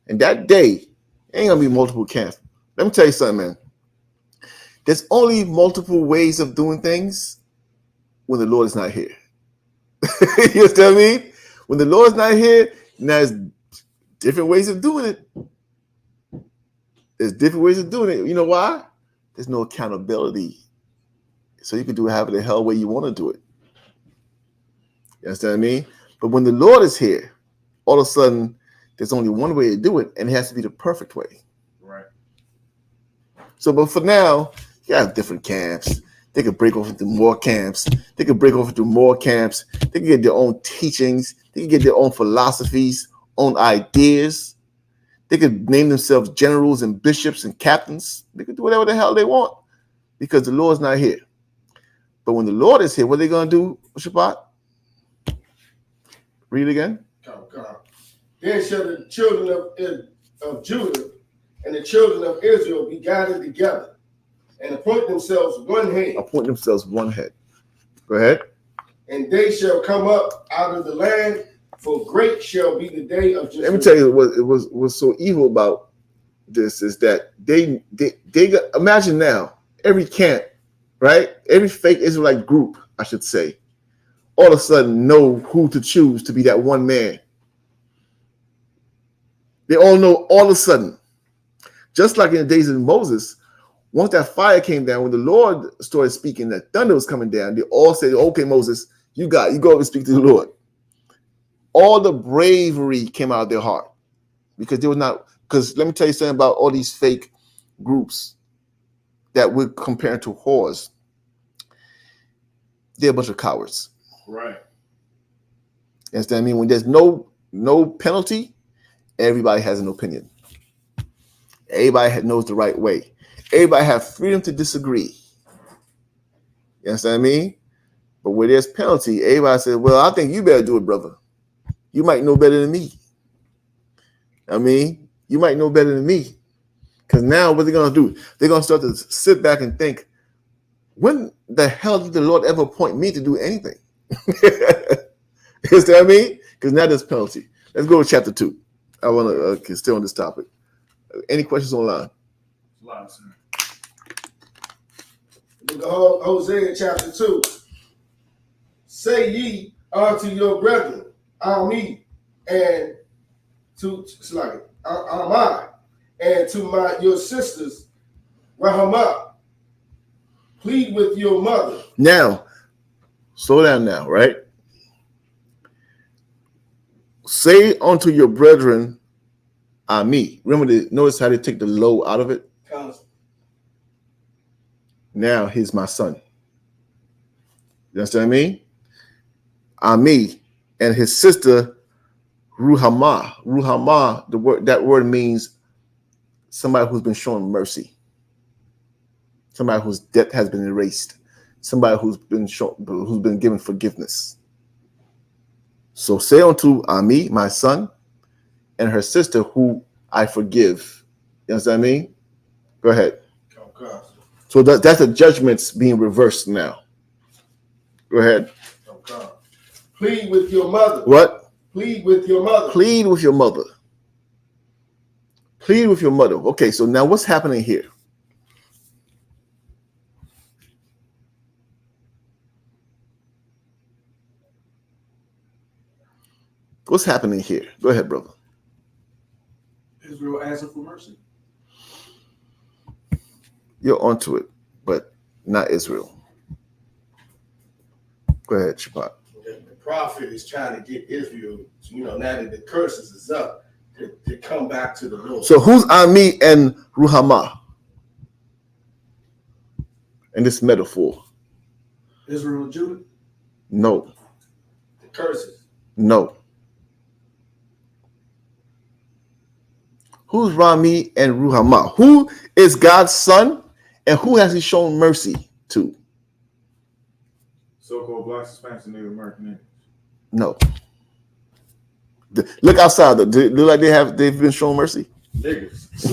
And that day, ain't gonna be multiple camps. Let me tell you something, man. There's only multiple ways of doing things when the Lord is not here. You understand me? When the Lord's not here, there's different ways of doing it. There's different ways of doing it. You know why? There's no accountability. So you can do it however the hell way you want to do it. You understand what I mean? But when the Lord is here, all of a sudden, there's only one way to do it, and it has to be the perfect way. Right. So, but for now, you have different camps. They could break off into more camps. They could break off into more camps. They can get their own teachings. They can get their own philosophies, own ideas. They could name themselves generals and bishops and captains. They could do whatever the hell they want because the Lord's not here. But when the Lord is here, what are they going to do, Shabbat? Read again. Come. Then shall the children of Judah and the children of Israel be gathered together and appoint themselves one head. Appoint themselves one head. Go ahead. And they shall come up out of the land, for great shall be the day of judgment. Let me tell you what was so evil about this is that they got, imagine now, every camp, right? Every fake Israelite group, I should say, all of a sudden know who to choose to be that one man. They all know all of a sudden. Just like in the days of Moses, once that fire came down, when the Lord started speaking, that thunder was coming down, they all said, okay, Moses, you go over and speak to the Lord. All the bravery came out of their heart because they were not, because let me tell you something about all these fake groups that we're comparing to whores. They're a bunch of cowards. Right. You understand what I mean? When there's no penalty, everybody has an opinion. Everybody knows the right way. Everybody has freedom to disagree. You understand what I mean? But where there's penalty, everybody says, well, I think you better do it, brother. You might know better than me. I mean, you might know better than me. Because now what they're going to do? They're going to start to sit back and think, when the hell did the Lord ever appoint me to do anything? You understand what I mean? Because now there's penalty. Let's go to chapter 2. I want to stay on this topic. Any questions online? Hosea chapter 2. Say ye unto your brethren, I'm me, and to I'm I, and to your sisters, Rahama, plead with your mother. Now, slow down now, right? Say unto your brethren, I'm me. Remember, notice how they take the low out of it? Now, he's my son. You understand what I mean? I'm me. And his sister, Ruhama. Ruhama, that word means somebody who's been shown mercy. Somebody whose debt has been erased. Somebody who's been given forgiveness. So say unto Ami, my son, and her sister, who I forgive. You understand what I mean? Go ahead. Okay. So that's the judgments being reversed now. Go ahead. Okay. Plead with your mother. What? Plead with your mother. Plead with your mother. Plead with your mother. Okay, so now what's happening here? What's happening here? Go ahead, brother. Israel asking for mercy. You're onto it, but not Israel. Go ahead, Shabbat. The prophet is trying to get Israel, now that the curses is up, to come back to the Lord. So who's Ami and Ruhama in this metaphor? Israel and Judah? No. The curses? No. Who's Rami and Ruhama? Who is God's son and who has he shown mercy to? So-called blacks, Hispanics, and Native American Indians. No. Look outside. They look like they've been shown mercy. Niggas.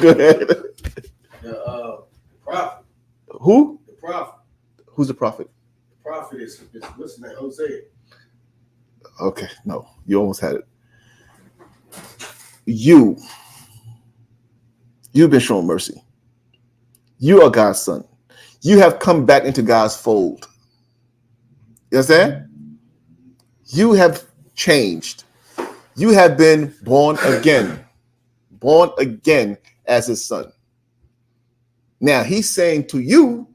Go ahead. The prophet. Who? The prophet. Who's the prophet? The prophet is what's his name? Hosea. Okay, no, you almost had it. You've been shown mercy. You are God's son. You have come back into God's fold. You understand? You have changed. You have been born again. Born again as his son. Now he's saying to you,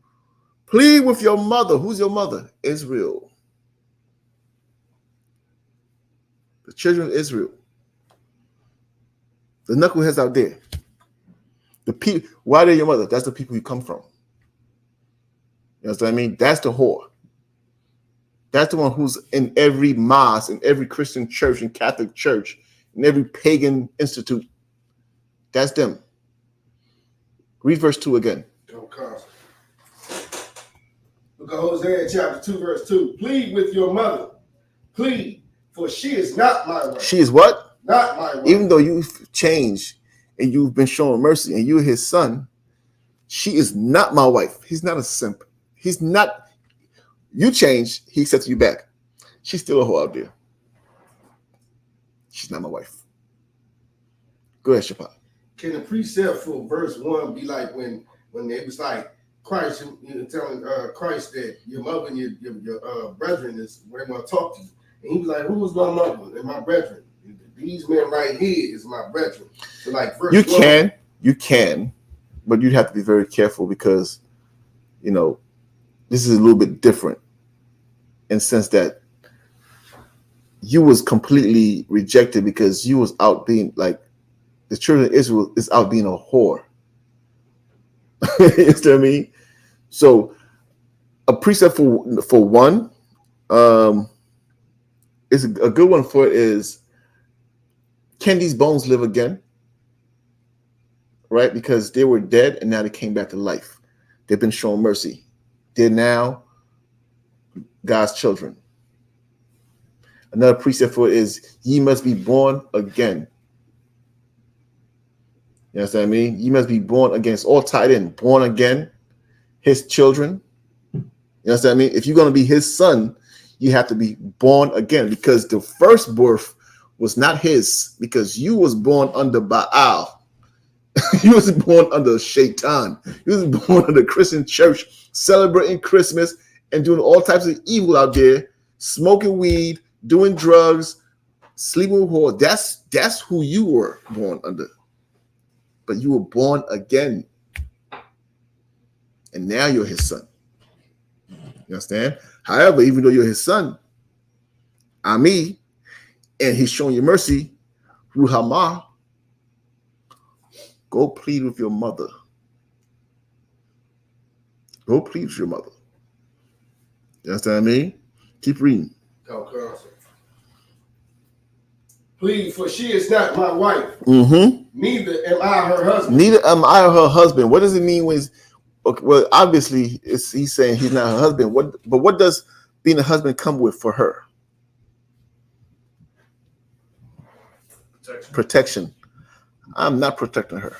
plead with your mother. Who's your mother? Israel. The children of Israel. The knuckleheads out there. The people, why they're your mother? That's the people you come from. You know what I mean? That's the whore. That's the one who's in every mosque, in every Christian church, and Catholic church, in every pagan institute. That's them. Read verse 2 again. Look at Hosea chapter 2, verse 2. Plead with your mother. Plead, for she is not my wife. She is what? Not my wife. Even though you've changed and you've been shown mercy and you're his son, she is not my wife. He's not a simp. He's not. You changed, he sets you back. She's still a whore out there. She's not my wife. Go ahead, Shapa. Can the precept for verse 1 be like when it was like Christ, you telling Christ that your mother and your brethren is where they want to talk to you? And he was like, who is my mother and my brethren? These men right here is my brethren. So like verse you 1, can, but you'd have to be very careful because, you know, this is a little bit different in the sense that you was completely rejected because you was out being like the children of Israel is out being a whore. You know what I mean? So a precept for one is a good one for it is, can these bones live again? Right? Because they were dead and now they came back to life. They've been shown mercy. They're now God's children. Another precept for it is, ye must be born again. You know what I mean? You must be born again. It's all tied in. Born again, his children. You know what I mean? If you're going to be his son, you have to be born again because the first birth was not his because you was born under Baal. You was born under Shaitan. You was born under the Christian church, celebrating Christmas and doing all types of evil out there, smoking weed, doing drugs, sleeping with whore. That's who you were born under. But you were born again. And now you're his son. You understand? However, even though you're his son, Ami, and he's showing you mercy, Ruhamah, go plead with your mother. Go plead with your mother. You understand what I mean? Keep reading. plead, for she is not my wife. Mm-hmm. Neither am I her husband. Neither am I her husband. What does it mean when? Okay, well, obviously, he's saying he's not her husband. What does being a husband come with for her? Protection. I'm not protecting her.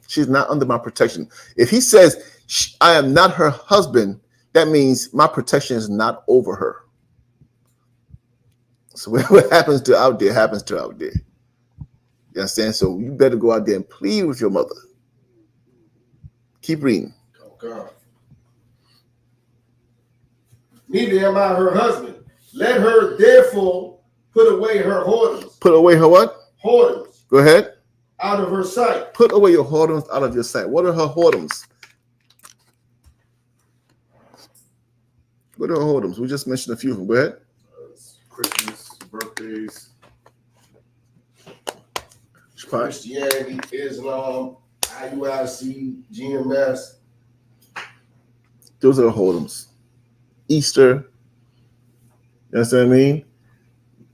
She's not under my protection. If he says I am not her husband, that means my protection is not over her. So what happens to out there happens to out there. You understand? So you better go out there and plead with your mother. Keep reading. Oh God. Neither am I her husband. Let her therefore put away her whoredoms. Put away her what? Whoredoms. Go ahead. Out of her sight. Put away your whoredoms out of your sight. What are her whoredoms? What are her whoredoms? We just mentioned a few of them. Go ahead. Christmas, birthdays. Christianity, Islam, I.U.I.C., GMS. Those are the whoredoms. Easter. You understand what I mean?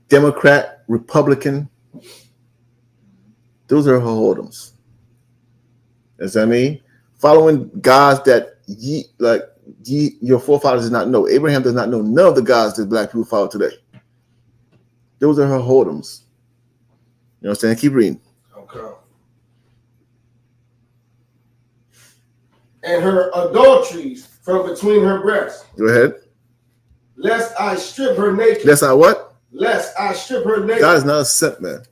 Democrat, Republican. Those are her whoredoms. You understand what I mean? Following gods that your forefathers did not know. Abraham does not know none of the gods that black people follow today. Those are her whoredoms. You know what I'm saying? Keep reading. Okay. And her adulteries from between her breasts. Go ahead. Lest I strip her naked. Lest I what? Lest I strip her naked. God is not a simp, man.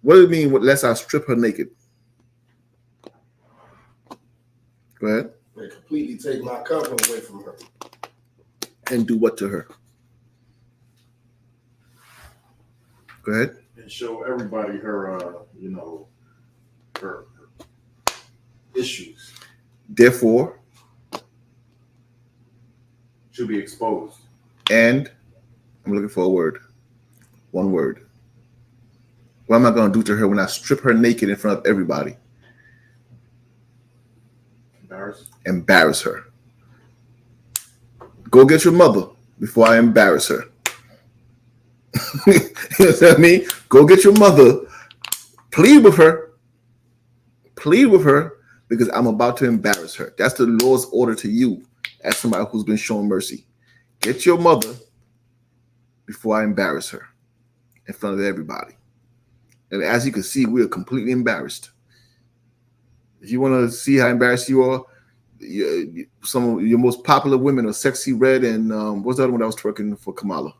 What does it mean, lest I strip her naked? Go ahead. They completely take my covering away from her. And do what to her? Go ahead. And show everybody her, her issues. Therefore, Should be exposed. and I'm looking for a word. One word. What am I going to do to her when I strip her naked in front of everybody? Embarrass her. Go get your mother before I embarrass her. You know what I mean? Go get your mother. Plead with her. Plead with her because I'm about to embarrass her. That's the Lord's order to you as somebody who's been shown mercy. Get your mother before I embarrass her in front of everybody. And as you can see, we are completely embarrassed. If you want to see how embarrassed you are, some of your most popular women are Sexy Red and what's the other one that was twerking for Kamala?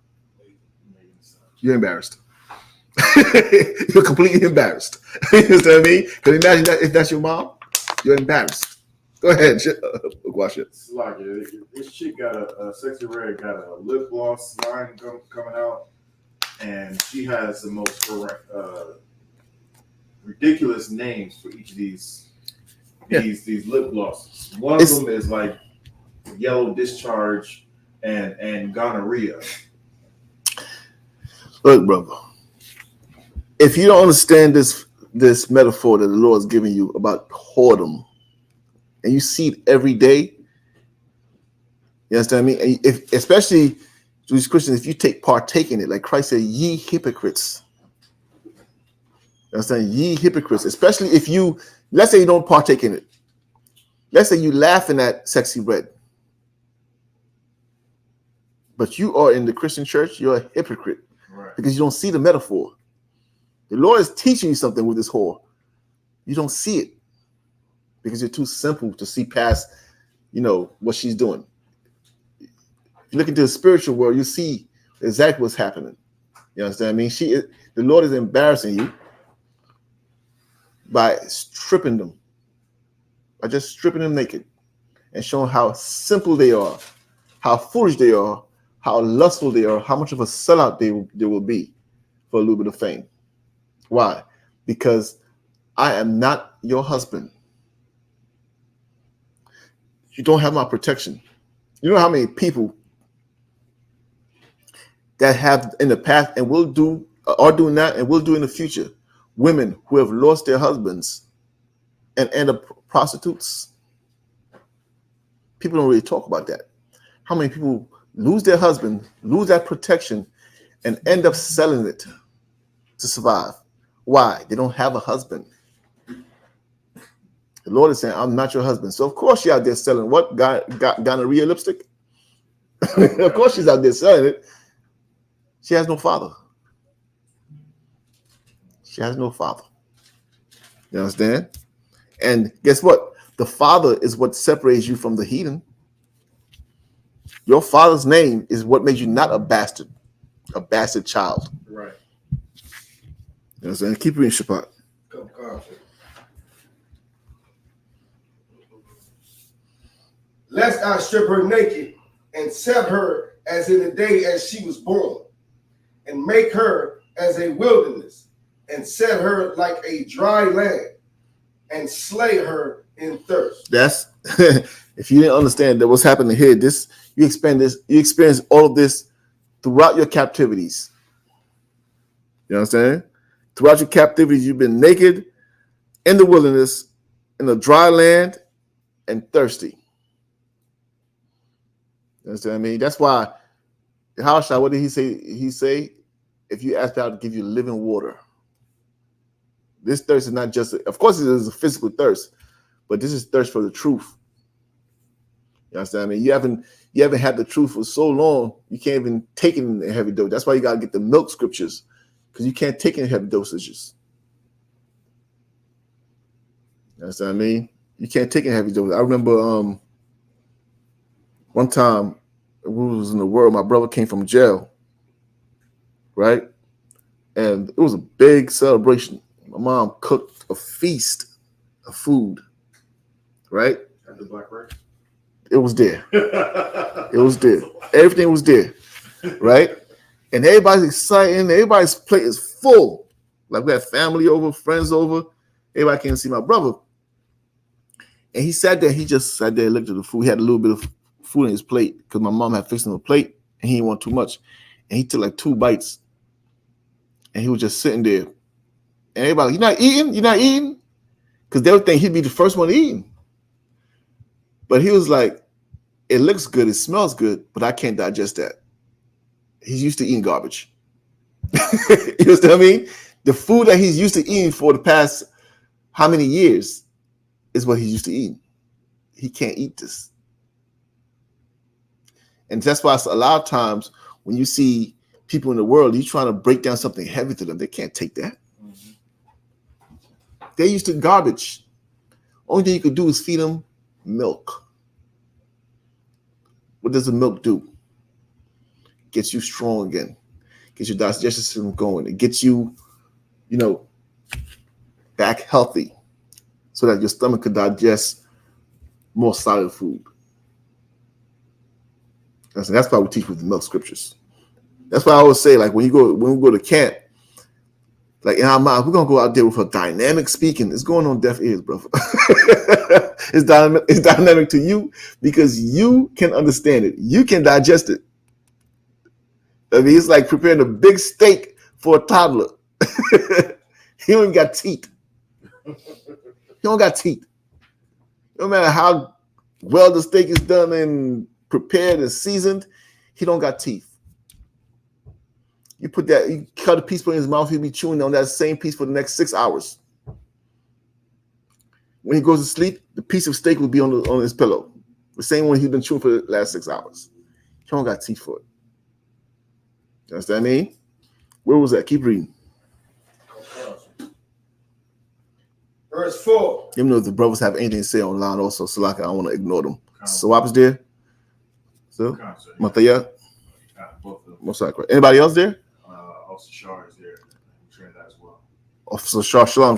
You're embarrassed. You're completely embarrassed. You know what I mean? Because imagine that if that's your mom, you're embarrassed. Go ahead, wash it. It's like this chick got a Sexy Red got a lip gloss line coming out, and she has the most ridiculous names for each of these lip glosses. One of them is like yellow discharge and gonorrhea. Look, brother, if you don't understand this metaphor that the Lord is giving you about whoredom, and you see it every day, you understand what I mean? And especially these Christians, if you partake in it, like Christ said, ye hypocrites. You understand? Ye hypocrites, especially if you, let's say you don't partake in it. Let's say you laughing at Sexy Red. But you are in the Christian church, you're a hypocrite. Right. Because you don't see the metaphor. The Lord is teaching you something with this whore. You don't see it because you're too simple to see past, what she's doing. If you look into the spiritual world, you see exactly what's happening. You understand what I mean? The Lord is embarrassing you by stripping them, by just stripping them naked and showing how simple they are, how foolish they are, how lustful they are, how much of a sellout they will be for a little bit of fame. Why? Because I am not your husband. You don't have my protection. You know how many people that have in the past and will do, are doing that and will do in the future, women who have lost their husbands and end up prostitutes? People don't really talk about that. How many people lose their husband, lose that protection, and end up selling it to survive? Why? They don't have a husband. The Lord is saying, I'm not your husband. So of course she's out there selling what? Gonorrhea lipstick? Of course she's out there selling it. She has no father. She has no father. You understand? And guess what? The father is what separates you from the heathen. Your father's name is what makes you not a bastard child. Right. You understand? Keep reading Shabbat. Lest I strip her naked and set her as in the day as she was born, and make her as a wilderness, and set her like a dry land, and slay her in thirst. That's if you didn't understand that what's happening here, you experience all of this throughout your captivities. You understand? Throughout your captivities, you've been naked, in the wilderness, in the dry land, and thirsty. You understand what I mean? That's why Yahanna, what did he say? He say, if you ask God to give you living water. This thirst is not just, of course, it is a physical thirst, but this is thirst for the truth. You understand what I mean? You haven't had the truth for so long, you can't even take it in a heavy dose. That's why you got to get the milk scriptures, because you can't take it in heavy dosages. You understand what I mean? You can't take it in heavy doses. I remember one time we was in the world, my brother came from jail, right? And it was a big celebration. My mom cooked a feast of food, right? At the Black Rice? It was there. It was there. Everything was there, right? And everybody's excited. Everybody's plate is full. Like we had family over, friends over. Everybody came to see my brother. And he sat there. He just sat there and looked at the food. He had a little bit of food in his plate because my mom had fixed him a plate and he didn't want too much. And he took like 2 bites. And he was just sitting there. And everybody, you're not eating? You're not eating? Because they would think he'd be the first one eating. But he was like, it looks good, it smells good, but I can't digest that. He's used to eating garbage. You know what I mean? The food that he's used to eating for the past how many years is what he's used to eating. He can't eat this. And that's why a lot of times when you see people in the world, you're trying to break down something heavy to them. They can't take that. They're used to garbage. Only thing you could do is feed them milk. What does the milk do? Gets you strong again. Gets your digestion system going. It gets you, back healthy so that your stomach can digest more solid food. That's why we teach with the milk scriptures. That's why I always say, like when we go to camp, like in our mind, we're gonna go out there with a dynamic speaking. It's going on deaf ears, brother. It's dynamic to you because you can understand it. You can digest it. I mean, it's like preparing a big steak for a toddler. He don't even got teeth. He don't got teeth. No matter how well the steak is done and prepared and seasoned, he don't got teeth. You cut a piece in his mouth, he'll be chewing on that same piece for the next 6 hours. When he goes to sleep, the piece of steak will be on his pillow. The same one he's been chewing for the last 6 hours. He don't got teeth for it. You understand me? Where was that? Keep reading. Verse 4. Even though if the brothers have anything to say online also, Salaka, I don't want to ignore them. Swap is there? So, Mataya? Most likely. Anybody else there? Officer Shar is there. We train that as well. Officer Shar, Shalom,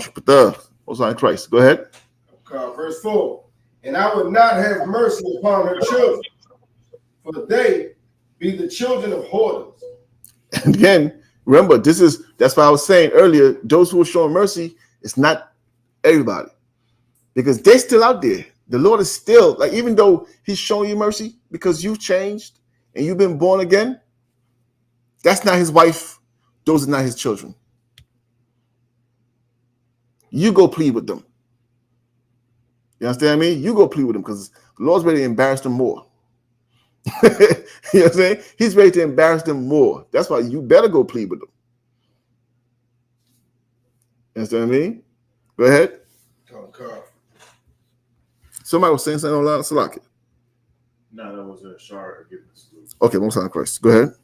most likely Christ. Go ahead. Verse 4. And I would not have mercy upon her children, for they be the children of whoredoms. And again, remember, that's why I was saying earlier, those who are showing mercy, it's not everybody. Because they're still out there. The Lord is still, like, even though he's showing you mercy because you've changed and you've been born again, that's not his wife. Those are not his children. You go plead with them. You understand me? You go plead with them because the Lord's ready to embarrass them more. You know what I'm saying? He's ready to embarrass them more. That's why you better go plead with them. You understand what I mean? Go ahead. Somebody was saying something online, Salaki. No, that was a Shar giving us. Okay, most on Christ. Go ahead.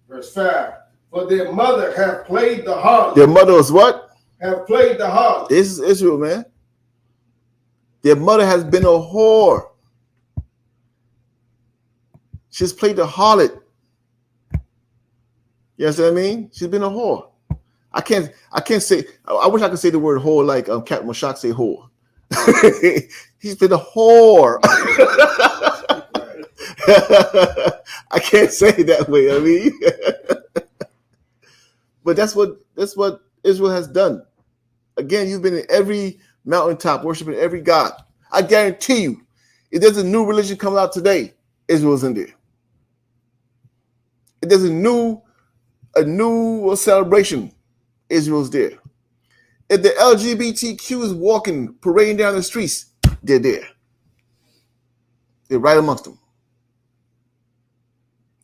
Verse 5. For their mother have played the harlot. Their mother was what? Have played the harlot. This is Israel, man. Their mother has been a whore. She's played the harlot. You understand what I mean? She's been a whore. I can't say, I wish I could say the word whore like Captain Mashak say whore. He's been a whore. I can't say it that way. I mean, but that's what Israel has done. Again, you've been in every mountaintop worshiping every god. I guarantee you, if there's a new religion coming out today, Israel's in there. If there's a new celebration, Israel's there. If the LGBTQ is walking, parading down the streets, they're there. They're right amongst them.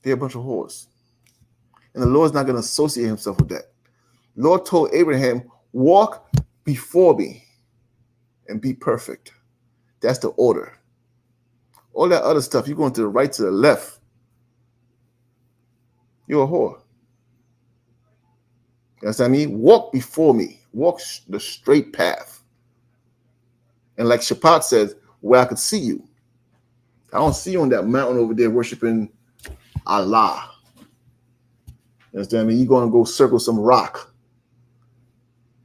They're a bunch of whores. And the Lord's not going to associate himself with that. The Lord told Abraham, walk before me and be perfect. That's the order. All that other stuff, you're going to the right, to the left. You're a whore. You understand me? Walk before me. Walk the straight path. And like Shabbat says, where I could see you. I don't see you on that mountain over there worshiping Allah. You understand me? You're going to go circle some rock.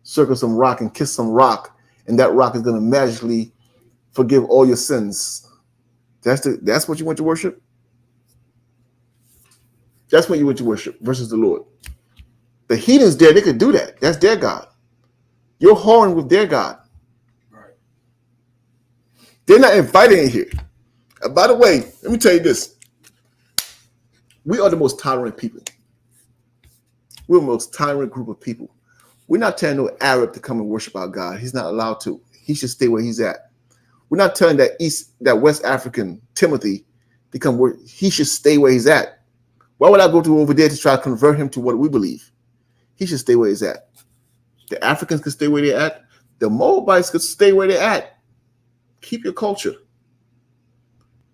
Circle some rock and kiss some rock. And that rock is going to magically forgive all your sins. That's what you want to worship? That's what you want to worship versus the Lord. The heathens there, they could do that. That's their God. You're whoring with their God. Right. They're not invited in here. By the way, let me tell you this. We are the most tolerant people. We're the most tolerant group of people. We're not telling no Arab to come and worship our God. He's not allowed to. He should stay where he's at. We're not telling that West African Timothy to come where he should stay where he's at. Why would I go to over there to try to convert him to what we believe? He should stay where he's at. The Africans could stay where they're at. The Moabites could stay where they're at. Keep your culture.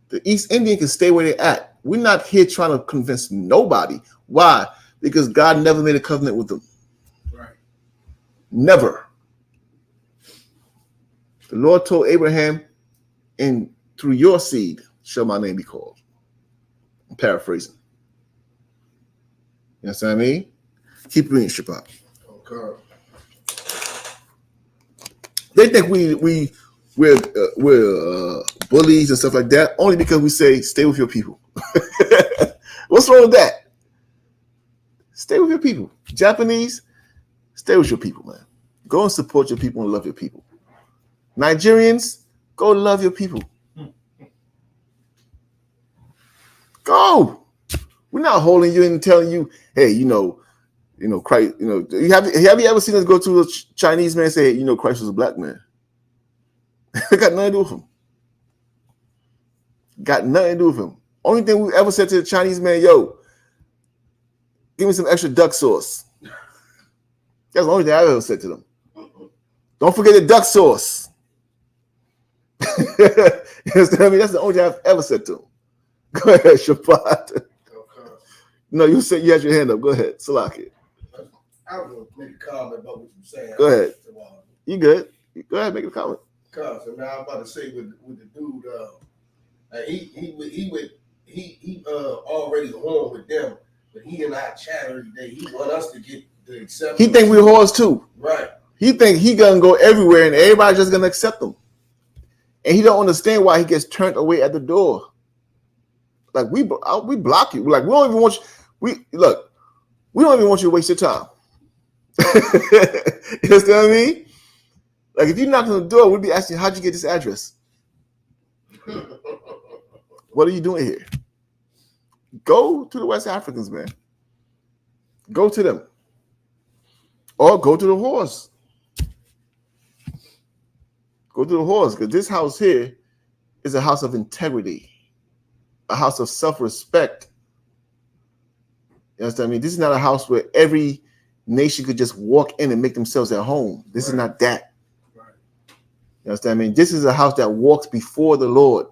The East Indian can stay where they're at. We're not here trying to convince nobody. Why? Because God never made a covenant with them. Right. Never. The Lord told Abraham, and through your seed shall my name be called. I'm paraphrasing. You know what I mean? Keep reading, Shabbat. Okay. They think we're bullies and stuff like that only because we say stay with your people. What's wrong with that? Stay with your people. Japanese, stay with your people, man. Go and support your people and love your people. Nigerians, go love your people. Go. We're not holding you and telling you, hey, Christ, have you ever seen us go to a Chinese man and say, hey, Christ was a black man? It got nothing to do with him. Got nothing to do with him. Only thing we ever said to the Chinese man, yo, give me some extra duck sauce. That's the only thing I ever said to them. Don't forget the duck sauce. You understand me? That's the only thing I've ever said to them. Go ahead, Shabbat. Okay. No, you said you had your hand up. Go ahead, Salaki. I was going to make a comment about what you're saying. Go ahead. You good? Go ahead, make a comment. Cause I was about to say with the dude, he already on with them, but he and I chat every day. He want us to get the acceptance. He think we're whores too. Right. He think he gonna go everywhere and everybody's just gonna accept him, and he don't understand why he gets turned away at the door. Like we block you. Like we don't even want you. We don't even want you to waste your time. You understand what I mean? Like if you knock on the door, we'd be asking, how'd you get this address? What are you doing here? Go to the West Africans, man. Go to them. Or go to the whores. Go to the whores, because this house here is a house of integrity, a house of self-respect. You understand me? This is not a house where every nation could just walk in and make themselves at home. This is not that. You understand me? This is a house that walks before the Lord.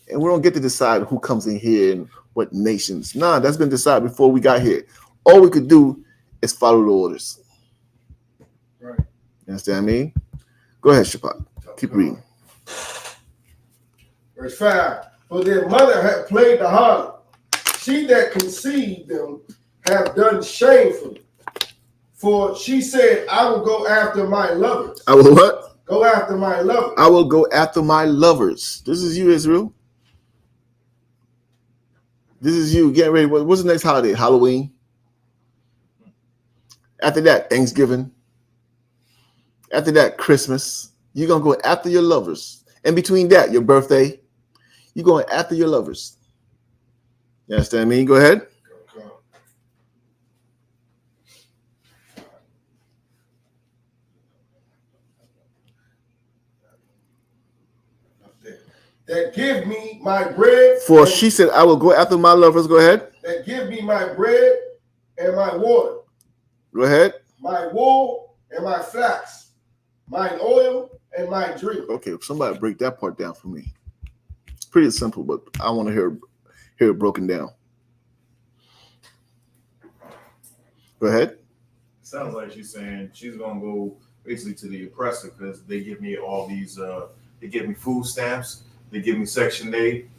And we don't get to decide who comes in here and what nations. Nah, that's been decided before we got here. All we could do is follow the orders. Right. You understand me? Go ahead, Shabbat. Keep reading. Verse 5. For their mother had played the harlot. She that conceived them have done shamefully. For she said, I will go after my lovers. I will what? Go after my lovers. I will go after my lovers. This is you, Israel. This is you getting ready. What's the next holiday? Halloween. After that, Thanksgiving. After that, Christmas. You're going to go after your lovers. In between that, your birthday, you're going after your lovers. You understand me? Go ahead. That give me my bread. For she said, I will go after my lovers. Go ahead. That give me my bread and my water. Go ahead. My wool and my flax. My oil and my drink. Okay, somebody break that part down for me. It's pretty simple, but I want to hear it broken down. Go ahead. Sounds like she's saying she's gonna go basically to the oppressor because they give me all these. They give me food stamps. They give me Section 8.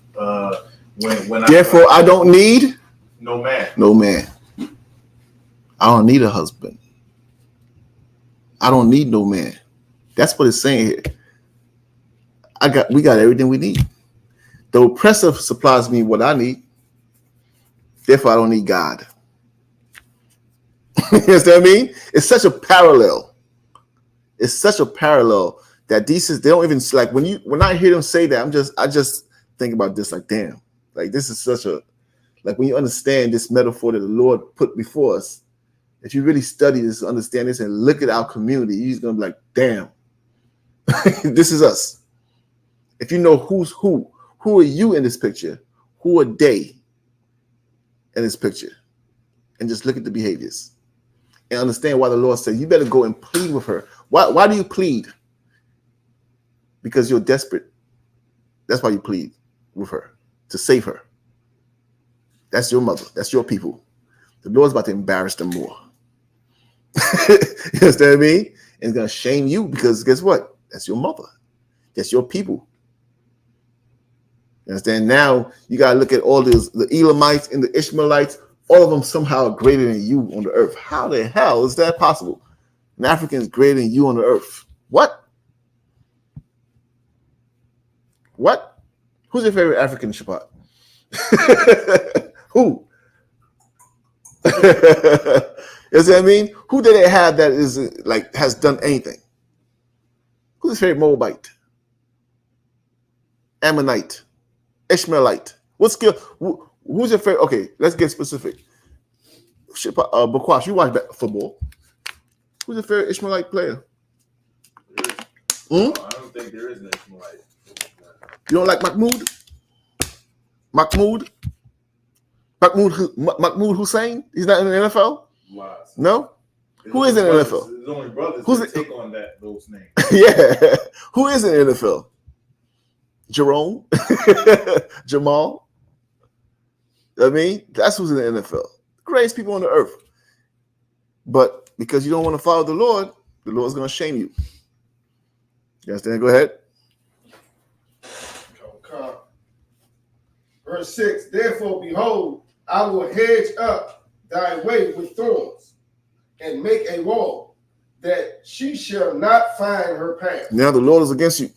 Therefore, I don't need no man. No man. I don't need a husband. I don't need no man. That's what it's saying here. We got everything we need. The oppressor supplies me what I need. Therefore, I don't need God. You understand what I mean? It's such a parallel. It's such a parallel that these is, they don't even like when I hear them say that, I just think about this like, damn, like this is such a, like when you understand this metaphor that the Lord put before us, if you really study this, understand this, and look at our community, you're just gonna be like, damn, this is us. If you know who's who are you in this picture? Who are they in this picture? And just look at the behaviors and understand why the Lord said you better go and plead with her. Why do you plead? Because you're desperate. That's why you plead with her, to save her. That's your mother. That's your people. The Lord's about to embarrass them more. You understand me? And it's going to shame you because guess what? That's your mother. That's your people. You understand? Now you got to look at all those, the Elamites and the Ishmaelites. All of them somehow are greater than you on the earth. How the hell is that possible? An African is greater than you on the earth. What? What? Who's your favorite African, Shabbat? Who? You know what I mean? Who did they have that is like has done anything? Who's your favorite Moabite? Ammonite? Ishmaelite? What skill? Who's your favorite? Okay, let's get specific. Bakwash, you watch football. Who's your favorite Ishmaelite player? I don't think there is an Ishmaelite. You don't like Mahmoud? Mahmoud Hussein? He's not in the NFL? Lies. No? Who is in the NFL? His only brothers that take on those names. Yeah. Who is in the NFL? Jerome? Jamal? I mean, that's who's in the NFL. The greatest people on the earth. But because you don't want to follow the Lord's going to shame you. You understand? Go ahead. Verse 6, therefore, behold, I will hedge up thy way with thorns and make a wall that she shall not find her path. Now the Lord is against you.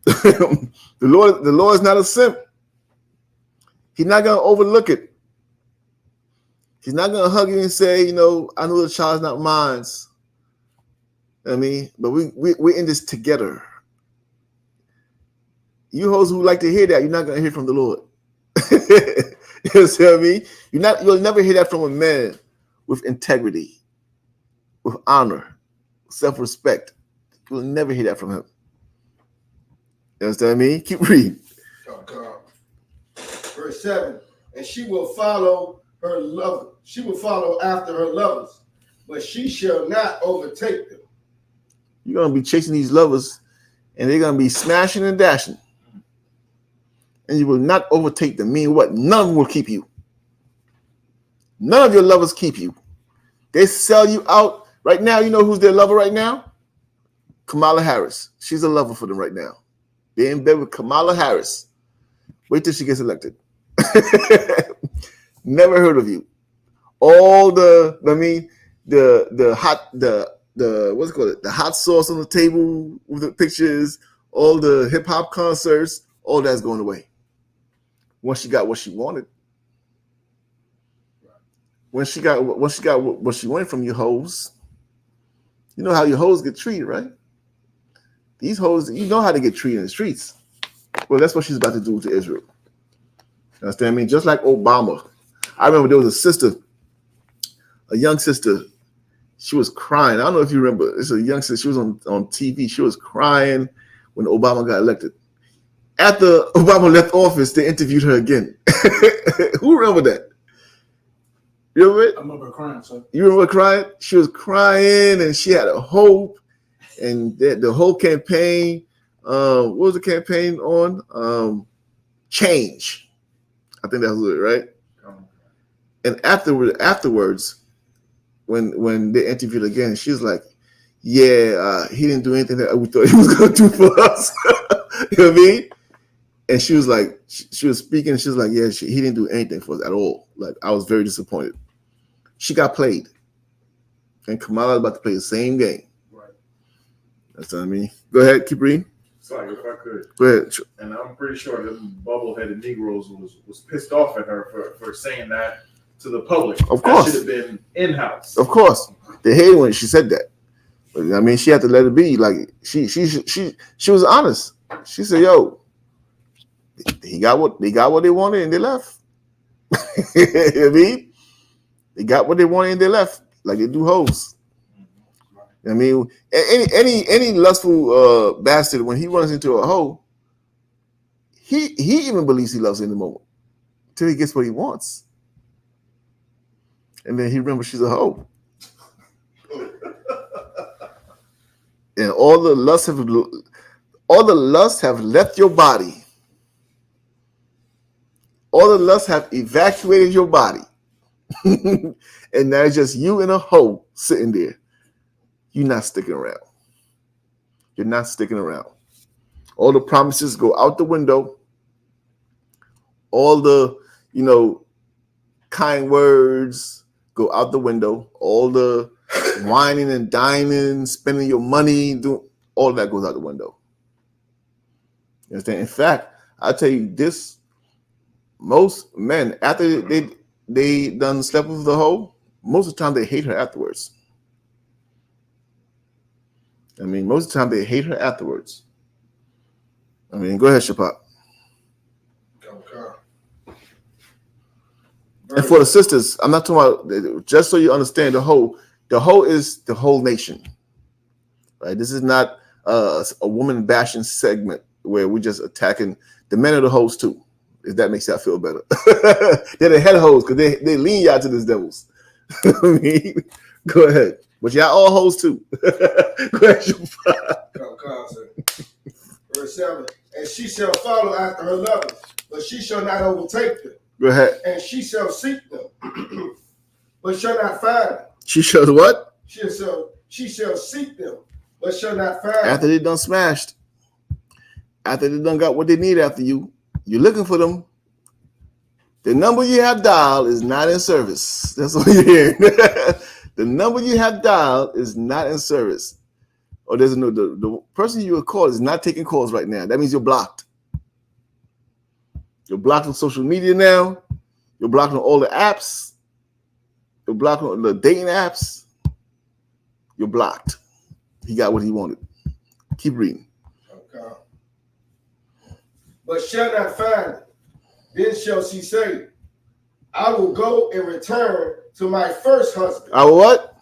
The Lord is not a simp. He's not going to overlook it. He's not going to hug you and say, I know the child's not mine. I mean, but we're in this together. You hoes who like to hear that, you're not going to hear from the Lord. You see what I mean? You'll never hear that from a man with integrity, with honor, self-respect. You'll never hear that from him. You understand what I mean? Keep reading. Verse 7, and she will follow her lover. She will follow after her lovers, but she shall not overtake them. You're going to be chasing these lovers, and they're going to be smashing and dashing. And you will not overtake them. Mean what? None of them will keep you. None of your lovers keep you. They sell you out. Right now, you know who's their lover right now? Kamala Harris. She's a lover for them right now. They're in bed with Kamala Harris. Wait till she gets elected. Never heard of you. All the what's it called? The hot sauce on the table with the pictures, all the hip hop concerts, all that's going away. Once she got what she wanted. When she got what she wanted from you hoes, you know how your hoes get treated, right? These hoes, you know how they get treated in the streets. Well, that's what she's about to do to Israel. You understand me? Just like Obama. I remember there was a sister, a young sister. She was crying. I don't know if you remember. It's a young sister. She was on TV. She was crying when Obama got elected. After Obama left office, they interviewed her again. Who remember that? You remember it? I remember crying, sir. You remember crying? She was crying and she had a hope. And the whole campaign, what was the campaign on? Change. I think that was it, right? And afterwards, when they interviewed again, she was like, yeah, he didn't do anything that we thought he was going to do for us. You know what I mean? And she was like, she was speaking, and she was like, yeah, he didn't do anything for us at all. Like, I was very disappointed. She got played. And Kamala is about to play the same game. Right. That's what I mean. Go ahead, keep reading. Sorry, if I could. Go ahead. And I'm pretty sure the bubble-headed Negroes was pissed off at her for saying that to the public. Of course. That should have been in-house. Of course. They hated when she said that. I mean, she had to let it be. Like she was honest. She said, "Yo, they got what they wanted and they left." You know what I mean, they got what they wanted and they left, like they do hoes. I mean, any lustful bastard, when he runs into a hoe, he even believes he loves her in the moment till he gets what he wants, and then he remembers she's a hoe, and all the lust have left your body. All the lust have evacuated your body, and now it's just you and a hoe sitting there. You're not sticking around. You're not sticking around. All the promises go out the window. All the, kind words go out the window. All the whining and dining, spending your money, all that goes out the window. You understand? In fact, I tell you this: most men, after they done slept with the hoe, most of the time they hate her afterwards. I mean, most of the time they hate her afterwards. I mean, go ahead, Shapak. Okay. And for the sisters, I'm not talking about, just so you understand, the hoe is the whole nation. Right? This is not a woman bashing segment where we're just attacking the men of the hoes too, if that makes y'all feel better. They're the head hoes because they lean y'all to these devils. I mean, go ahead. But y'all all hoes too. Go ahead, Verse 7. And she shall follow after her lovers, but she shall not overtake them. Go ahead. And she shall seek them, but shall not find them. She shall what? She shall seek them, but shall not find them. After they done smashed, after they done got what they need after you, you're looking for them. The number you have dialed is not in service. That's what you're hearing. The number you have dialed is not in service. Or there's the person you would call is not taking calls right now. That means you're blocked. You're blocked on social media now. You're blocked on all the apps. You're blocked on the dating apps. You're blocked. He got what he wanted. Keep reading. Okay. But shall not find it. Then shall she say, I will go and return to my first husband. I will what?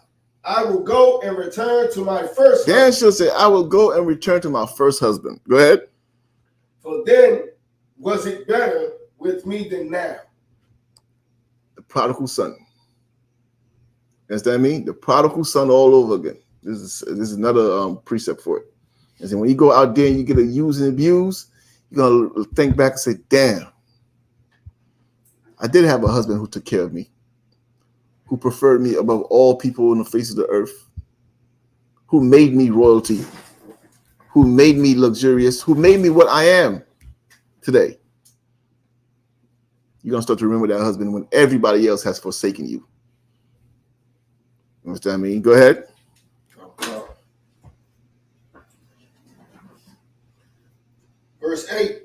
I will go and return to my first husband. Then she'll say, I will go and return to my first husband. Go ahead. For then was it better with me than now. The prodigal son. Understand what I mean? The prodigal son all over again. This is another precept for it. And so when you go out there and you get abused and abused, you're going to think back and say, damn, I did have a husband who took care of me, who preferred me above all people on the face of the earth, who made me royalty, who made me luxurious, who made me what I am today. You're going to start to remember that husband when everybody else has forsaken you. You understand what I mean? Go ahead. Verse 8.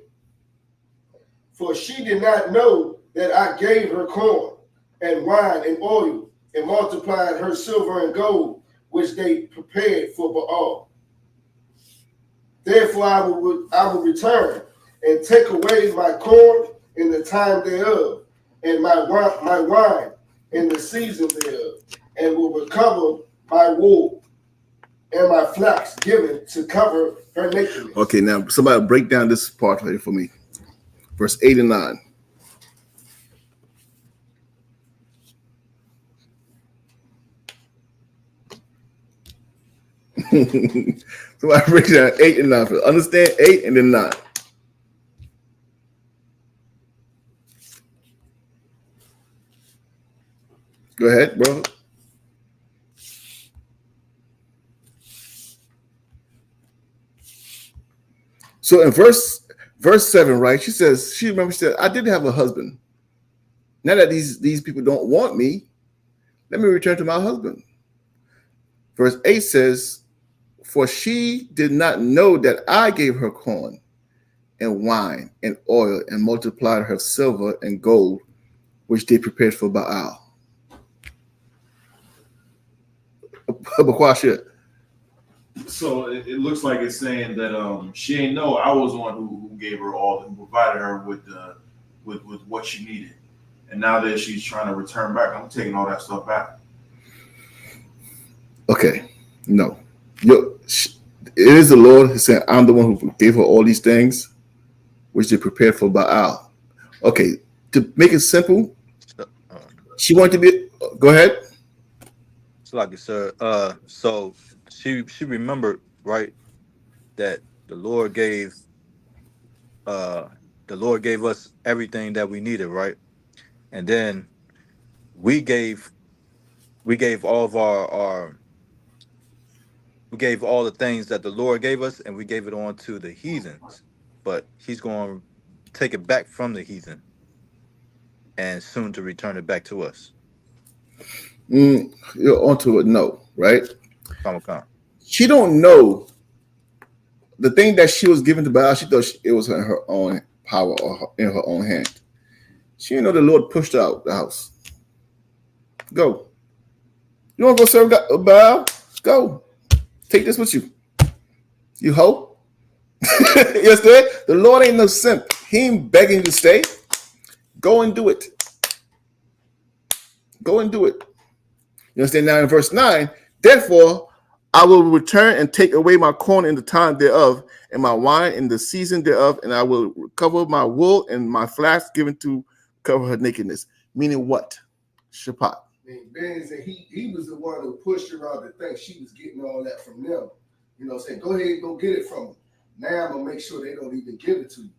For she did not know that I gave her corn and wine and oil and multiplied her silver and gold, which they prepared for Baal. Therefore I will return and take away my corn in the time thereof, and my wine in the season thereof, and will recover my wool and my flax given to cover her nakedness. Okay, now somebody break down this part here for me. Verse 8 and 9. Somebody break down 8 and 9. Understand 8 and then 9. Go ahead, bro. So in verse 7, right? She said, I did have a husband. Now that these people don't want me, let me return to my husband. Verse 8 says, for she did not know that I gave her corn and wine and oil and multiplied her silver and gold, which they prepared for Baal. So it looks like it's saying that she ain't know I was the one who gave her all, who provided her with what she needed, and now that she's trying to return back, I'm taking all that stuff back. Okay, no, it is the Lord who said, "I'm the one who gave her all these things, which they prepared for Baal." Okay, to make it simple, she wanted to be. Go ahead. So like sir, so she remembered, right, that uh the Lord gave us everything that we needed, right? And then we gave all of our we gave all the things that the Lord gave us, and we gave it on to the heathens. But he's going to take it back from the heathen and soon to return it back to us. You're onto it. No, right? Come. She don't know the thing that she was given to Baal. She thought it was in her own power or in her own hand. She didn't know the Lord pushed her out the house. Go. You want to go serve Baal? Go. Take this with you. You hoe. You understand? The Lord ain't no simp. He ain't begging you to stay. Go and do it. Go and do it. You understand? Now in verse 9, therefore I will return and take away my corn in the time thereof, and my wine in the season thereof, and I will cover my wool and my flax given to cover her nakedness. Meaning what? Shabbat. Ben said he was the one who pushed her out to think she was getting all that from them. You know, saying, go ahead and go get it from them. Now I'm going to make sure they don't even give it to you.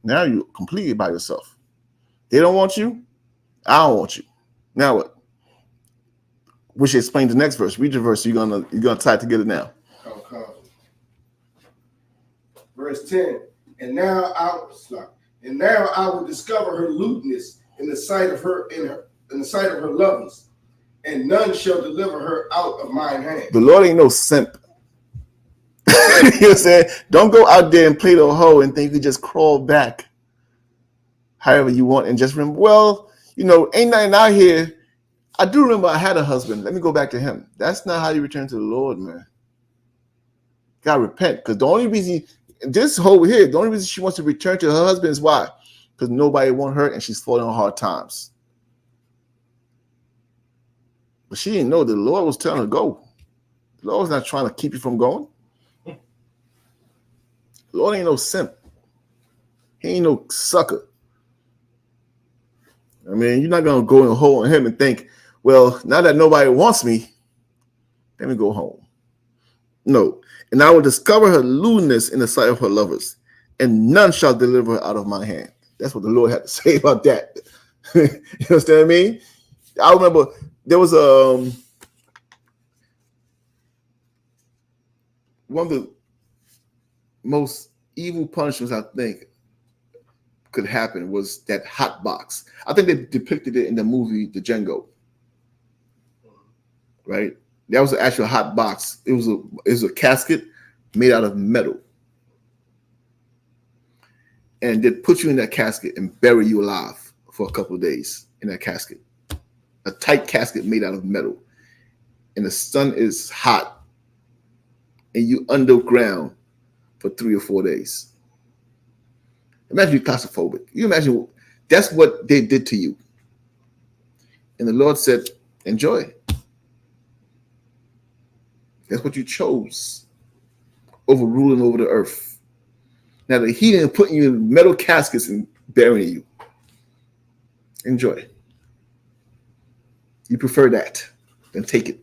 Now you're completely by yourself. They don't want you. I don't want you. Now what? We should explain the next verse. Read the verse. You're gonna tie it together now. Okay. Verse 10. And now I will discover her lewdness in the sight of her in the sight of her lovers, and none shall deliver her out of mine hand. The Lord ain't no simp. You know what I'm saying? Don't go out there and play the hoe and think you just crawl back however you want and just remember, well, you know, ain't nothing out here. I do remember I had a husband. Let me go back to him. That's not how you return to the Lord, man. You gotta repent. Because the only reason this hoe here, the only reason she wants to return to her husband is why? Because nobody want her and she's falling on hard times. But she didn't know the Lord was telling her to go. The Lord was not trying to keep you from going. The Lord ain't no simp. He ain't no sucker. I mean, you're not going to go and hold on him and think, well, now that nobody wants me, let me go home. No. And I will discover her lewdness in the sight of her lovers, and none shall deliver her out of my hand. That's what the Lord had to say about that. You understand what I mean? I remember there was one of the most evil punishments I think could happen was that hot box. I think they depicted it in the movie The Django. Right? That was an actual hot box. It was a casket made out of metal. And they'd put you in that casket and bury you alive for a couple of days in that casket. A tight casket made out of metal. And the sun is hot. And you underground for 3 or 4 days. Imagine you're claustrophobic. You imagine that's what they did to you. And the Lord said, enjoy. That's what you chose over ruling over the earth. Now the heathen putting you in metal caskets and burying you. Enjoy. You prefer that, then take it.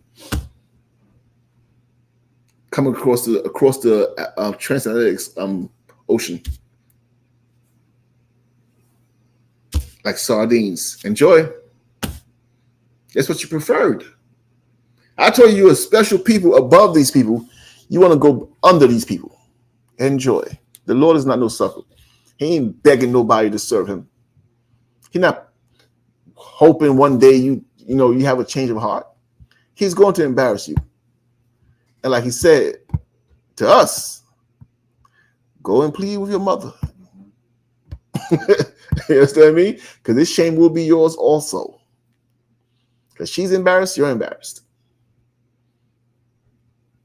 Come across the transatlantic ocean like sardines. Enjoy. That's what you preferred. I told you are special people above these people. You want to go under these people. Enjoy. The Lord is not no sucker. He ain't begging nobody to serve him. He's not hoping one day you have a change of heart. He's going to embarrass you. And like he said to us, go and plead with your mother. You understand me? Because this shame will be yours also. Because she's embarrassed, you're embarrassed.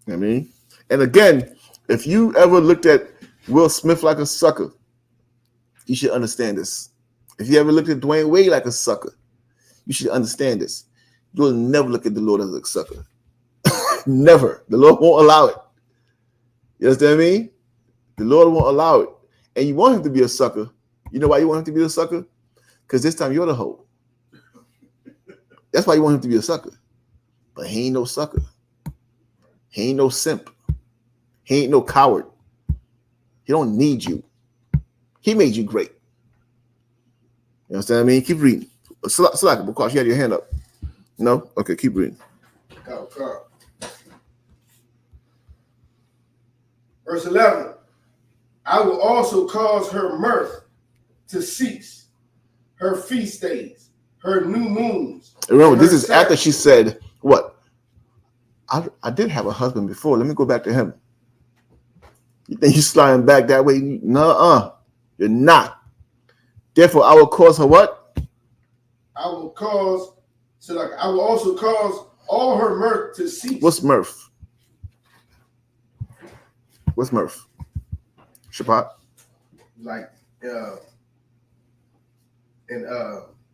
You know what I mean? And again, if you ever looked at Will Smith like a sucker, you should understand this. If you ever looked at Dwayne Wade like a sucker, you should understand this. You'll never look at the Lord as a sucker. Never. The Lord won't allow it. You understand what I mean? The Lord won't allow it. And you want him to be a sucker. You know why you want him to be a sucker? Because this time you're the hoe. That's why you want him to be a sucker. But he ain't no sucker. He ain't no simp. He ain't no coward. He don't need you. He made you great. You understand what I mean? Keep reading. Select, because you had your hand up. No? Okay, keep reading. Verse 11. I will also cause her mirth to cease, her feast days, her new moons. Remember, this is after she said, what? I did have a husband before. Let me go back to him. You think you're sliding back that way? Nuh-uh. You're not. Therefore, I will cause her what? I will also cause all her mirth to cease. What's mirth? What's mirth? Shabbat? Like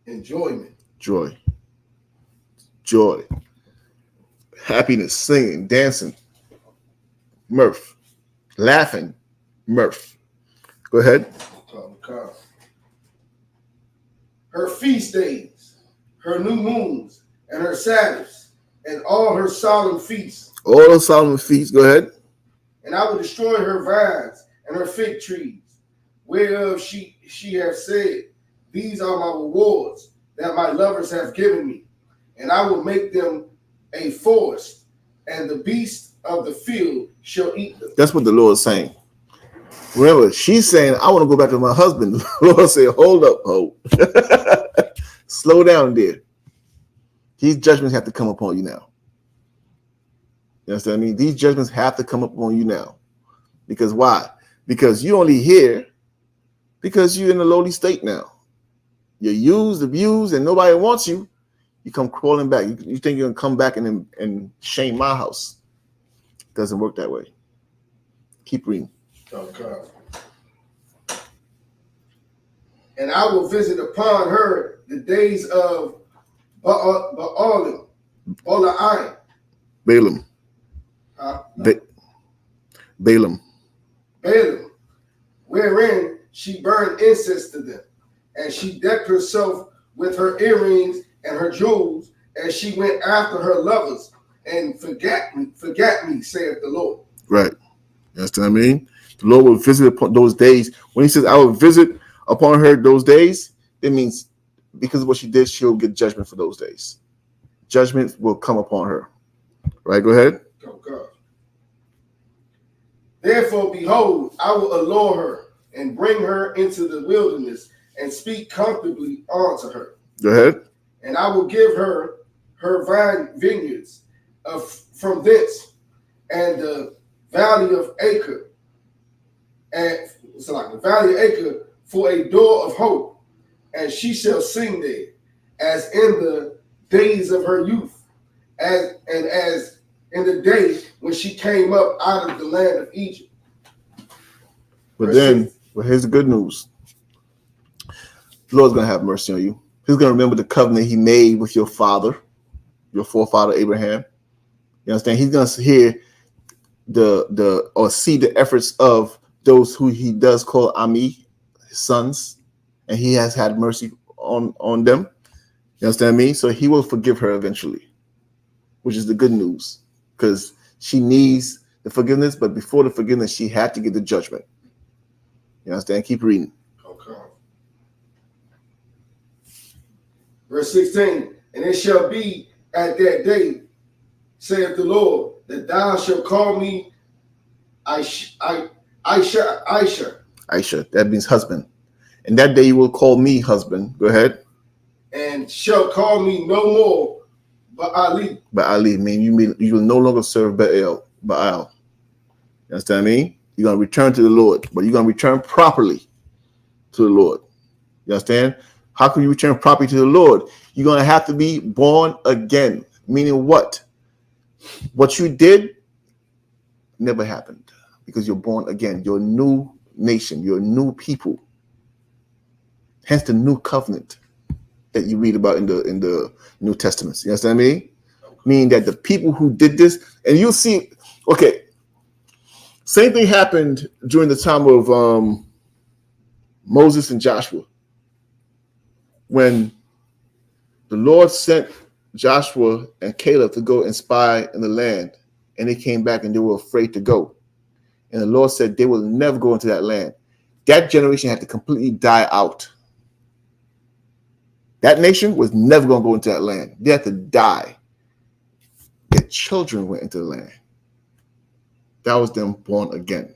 enjoyment. Joy. Happiness, singing, dancing. Mirth. Laughing. Mirth. Go ahead. Her feast days, her new moons, and her Sabbaths, and all her solemn feasts. All those solemn feasts. Go ahead. And I will destroy her vines and her fig trees, whereof she hath said, these are my rewards that my lovers have given me. And I will make them a forest, and the beasts of the field shall eat them. That's what the Lord is saying. Remember, she's saying, I want to go back to my husband. The Lord said, hold up, ho. Slow down there. These judgments have to come upon you now. You understand what I mean? These judgments have to come upon you now. Because why? Because you only here because you're in a lowly state now. You're used, abused, and nobody wants you. You come crawling back. You think you're going to come back and shame my house. It doesn't work that way. Keep reading. Okay. And I will visit upon her the days of Balaam, wherein she burned incense to them, and she decked herself with her earrings and her jewels, and she went after her lovers and forgot me, saith the Lord. Right. That's what I mean. The Lord will visit upon those days. When he says, I will visit upon her those days, it means because of what she did, she'll get judgment for those days. Judgment will come upon her. Right, go ahead. Okay. Therefore, behold, I will allure her and bring her into the wilderness and speak comfortably unto her. Go ahead. And I will give her vineyards from thence, and the valley of Acre, and it's like the valley of Acre for a door of hope, and she shall sing there, as in the days of her youth, as in the day when she came up out of the land of Egypt. But then, well, here's the good news. The Lord's going to have mercy on you. He's going to remember the covenant he made with your father, your forefather Abraham. You understand? He's going to hear or see the efforts of those who he does call Ami, his sons, and he has had mercy on them. You understand me? So he will forgive her eventually, which is the good news, because she needs the forgiveness, but before the forgiveness, she had to get the judgment. You understand? Keep reading. Okay. Verse 16, and it shall be at that day, saith the Lord, that thou shalt call me Aisha. Aisha, that means husband. And that day you will call me husband. Go ahead. And shall call me no more Ba'ali. Ba'ali, mean you will no longer serve Baal. You understand me? You're going to return to the Lord, but you're going to return properly to the Lord. You understand? How can you return properly to the Lord? You're going to have to be born again. Meaning what? What you did never happened because you're born again. You're a new nation. You're a new people. Hence the new covenant that you read about in the New Testament. You understand what I mean? Meaning that the people who did this, and you'll see, okay, same thing happened during the time of Moses and Joshua. When the Lord sent Joshua and Caleb to go and spy in the land, and they came back and they were afraid to go. And the Lord said they will never go into that land. That generation had to completely die out. That nation was never going to go into that land. They had to die. Their children went into the land. That was them born again.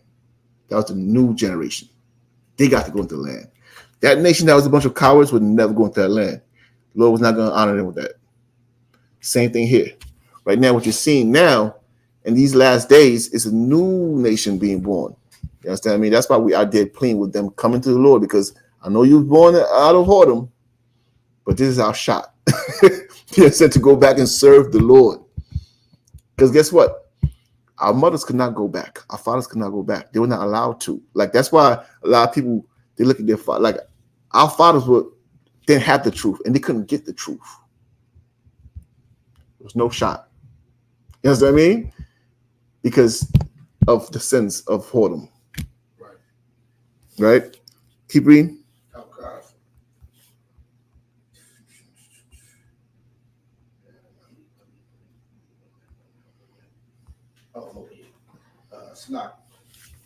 That was the new generation. They got to go into the land. That nation that was a bunch of cowards would never go into that land. The Lord was not going to honor them with that. Same thing here. Right now, what you're seeing now in these last days is a new nation being born. You understand what I mean? That's why I did plead with them coming to the Lord, because I know you was born out of whoredom, but this is our shot. You're said to go back and serve the Lord. Because guess what? Our mothers could not go back. Our fathers could not go back. They were not allowed to. Like, that's why a lot of people, they look at their father. Like, our fathers didn't have the truth, and they couldn't get the truth. There was no shot. You know what I mean? Because of the sins of whoredom. Right? Keep reading.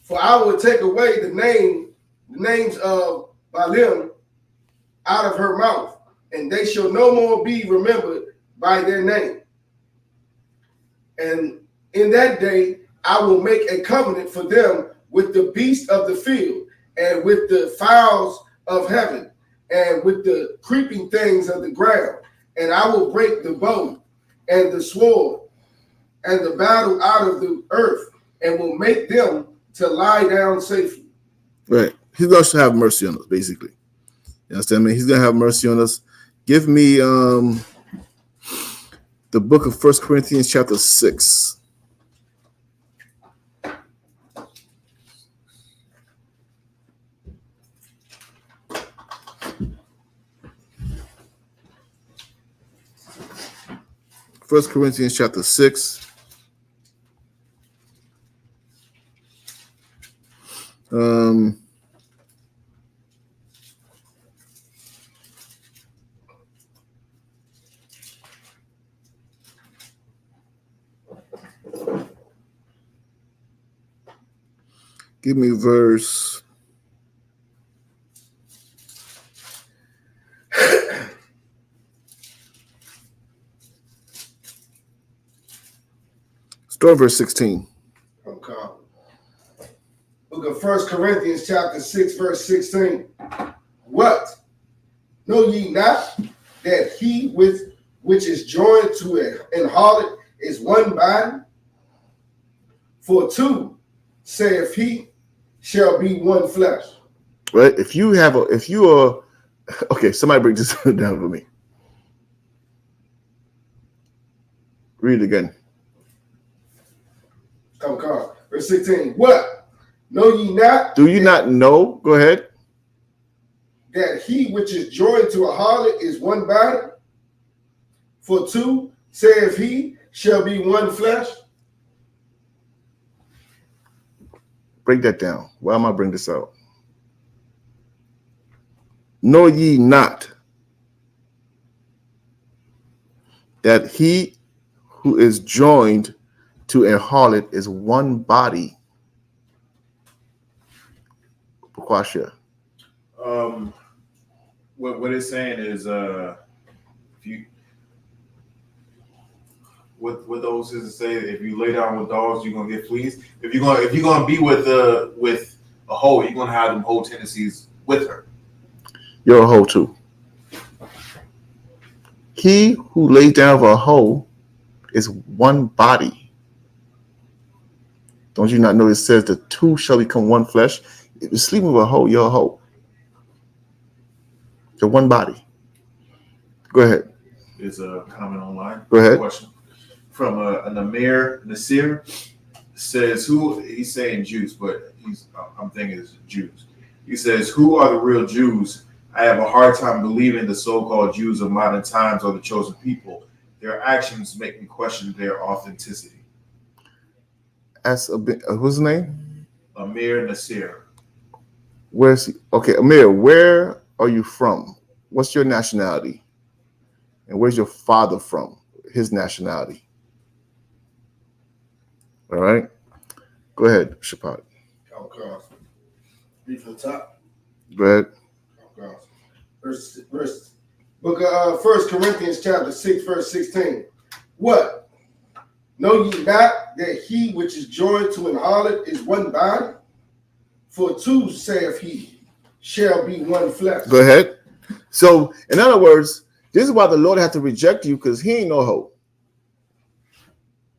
For I will take away the names of Baalim out of her mouth, and they shall no more be remembered by their name. And in that day I will make a covenant for them with the beasts of the field, and with the fowls of heaven, and with the creeping things of the ground. And I will break the bow and the sword and the battle out of the earth, and will make them to lie down safely. Right. He's going to have mercy on us, basically. You understand me? He's going to have mercy on us. Give me the book of 1 Corinthians chapter 6. First Corinthians chapter 6. Give me verse. Start verse 16. Okay. Book of 1 Corinthians chapter 6, verse 16. What? Know ye not that he which is joined to an harlot is one body? For two, saith he, shall be one flesh. Right? If you are, okay, somebody break this down for me. Read it again. Okay. Verse 16. What? Know ye not? Do you not know? Go ahead. That he which is joined to a harlot is one body? For two, saith he, shall be one flesh. Break that down. Why am I bringing this out? Know ye not that he who is joined to a harlot is one body? Bukwasha. What it's saying is, if you, what those sisters say, if you lay down with dogs, you're gonna get fleas. If you're gonna be with a hoe, you're gonna have them hoe tendencies with her. You're a hoe too. He who lays down with a hoe is one body. Don't you not know it says the two shall become one flesh? If you're sleeping with a hoe, you're a hoe. You're one body. Go ahead. Is a comment online. Go ahead. Question from an Amir Nasir. says, who, he's saying Jews, but I'm thinking it's Jews. He says, who are the real Jews? I have a hard time believing the so-called Jews of modern times are the chosen people. Their actions make me question their authenticity. That's a bit, what's his name? Amir Nasir. Where's he? Okay, Amir, where are you from? What's your nationality? And where's your father from? His nationality. All right. Go ahead, Shapat. Okay. Read from the top. Go ahead. Okay. Verse book of 1 Corinthians chapter 6, verse 16. What? Know ye not that he which is joined to an harlot is one body? For two, saith he, shall be one flesh. Go ahead. So, in other words, this is why the Lord had to reject you, because he ain't no hoe.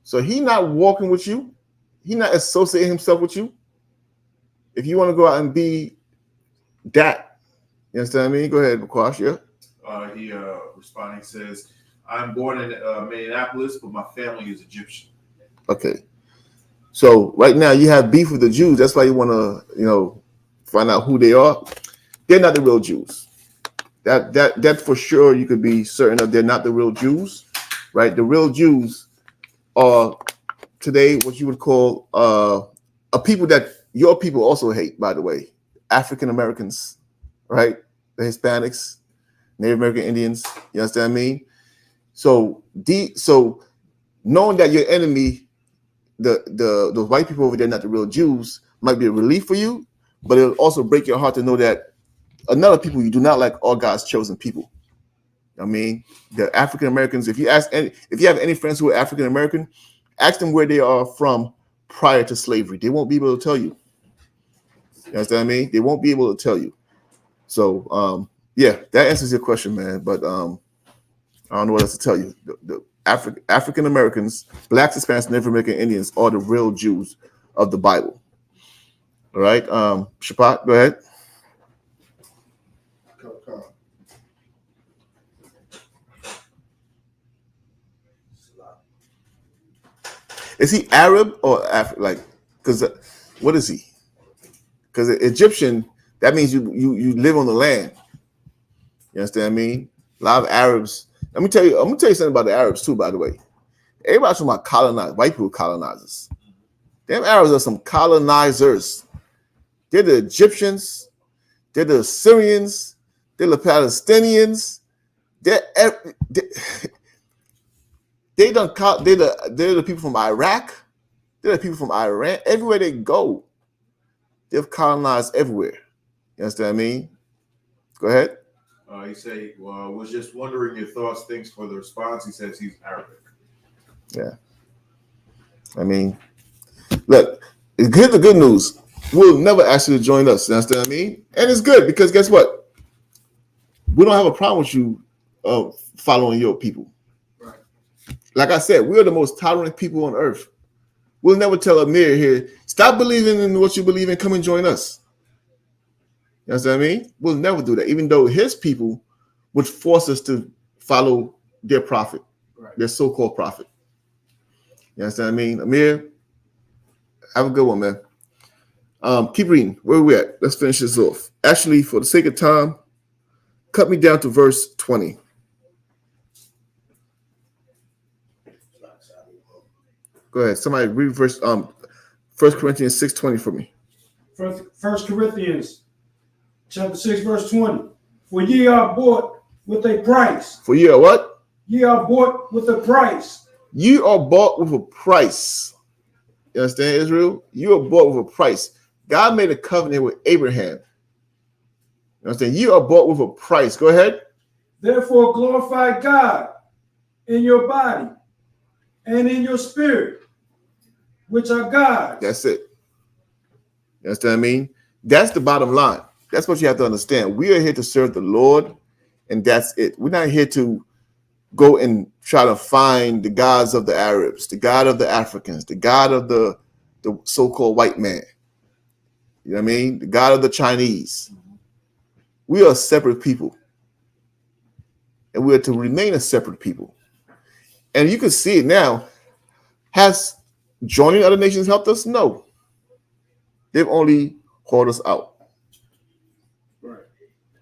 So he not walking with you. He not associating himself with you. If you want to go out and be that, you understand what I mean? Go ahead, Quash, yeah. He responding says, I'm born in Minneapolis, but my family is Egyptian. Okay. So right now you have beef with the Jews. That's why you want to, find out who they are. They're not the real Jews. That for sure you could be certain of. They're not the real Jews, right? The real Jews are today what you would call a people that your people also hate, by the way. African Americans, right? The Hispanics, Native American Indians. You understand what I mean? So knowing that your enemy, the white people over there, not the real Jews, might be a relief for you, but it'll also break your heart to know that another people you do not like are God's chosen people. I mean, the African Americans. If you have any friends who are African American, ask them where they are from prior to slavery. They won't be able to tell you. You understand what I mean? They won't be able to tell you. So, yeah, that answers your question, man. But I don't know what else to tell you. The African Americans, Blacks, Hispanics, Native American Indians are the real Jews of the Bible. All right, Shapat, go ahead. Is he Arab or like? Because what is he? Because Egyptian, that means you live on the land. You understand what I mean? A lot of Arabs. I'm gonna tell you something about the Arabs too. By the way, everybody's talking about colonized white people colonizers. Them Arabs are some colonizers. They're the Egyptians. They're the Syrians. They're the Palestinians. They're the people from Iraq. They're the people from Iran. Everywhere they go, they've colonized everywhere. You understand what I mean? Go ahead. He said, was just wondering your thoughts. Thanks for the response. He says he's Arabic. Yeah. I mean, look, here's the good news. We'll never ask you to join us. You understand what I mean? And it's good because guess what? We don't have a problem with you following your people. Right. Like I said, we're the most tolerant people on earth. We'll never tell Amir here, stop believing in what you believe in, come and join us. You understand what I mean? We'll never do that, even though his people would force us to follow their prophet, right, their so-called prophet. You understand what I mean? Amir, have a good one, man. Keep reading. Where are we at? Let's finish this off. Actually, for the sake of time, cut me down to verse 20. Go ahead. Somebody read verse 1 Corinthians 6:20 for me. 1 Corinthians chapter 6, verse 20. For ye are bought with a price. For ye are what? Ye are bought with a price. You are bought with a price. You understand, Israel? You are bought with a price. God made a covenant with Abraham. You understand? You are bought with a price. Go ahead. Therefore glorify God in your body and in your spirit, which are God's. That's it. You understand what I mean? That's the bottom line. That's what you have to understand. We are here to serve the Lord, and that's it. We're not here to go and try to find the gods of the Arabs, the god of the Africans, the god of the so-called white man. You know what I mean? The god of the Chinese. We are separate people, and we are to remain a separate people. And you can see it now. Has joining other nations helped us? No. They've only hauled us out. Right.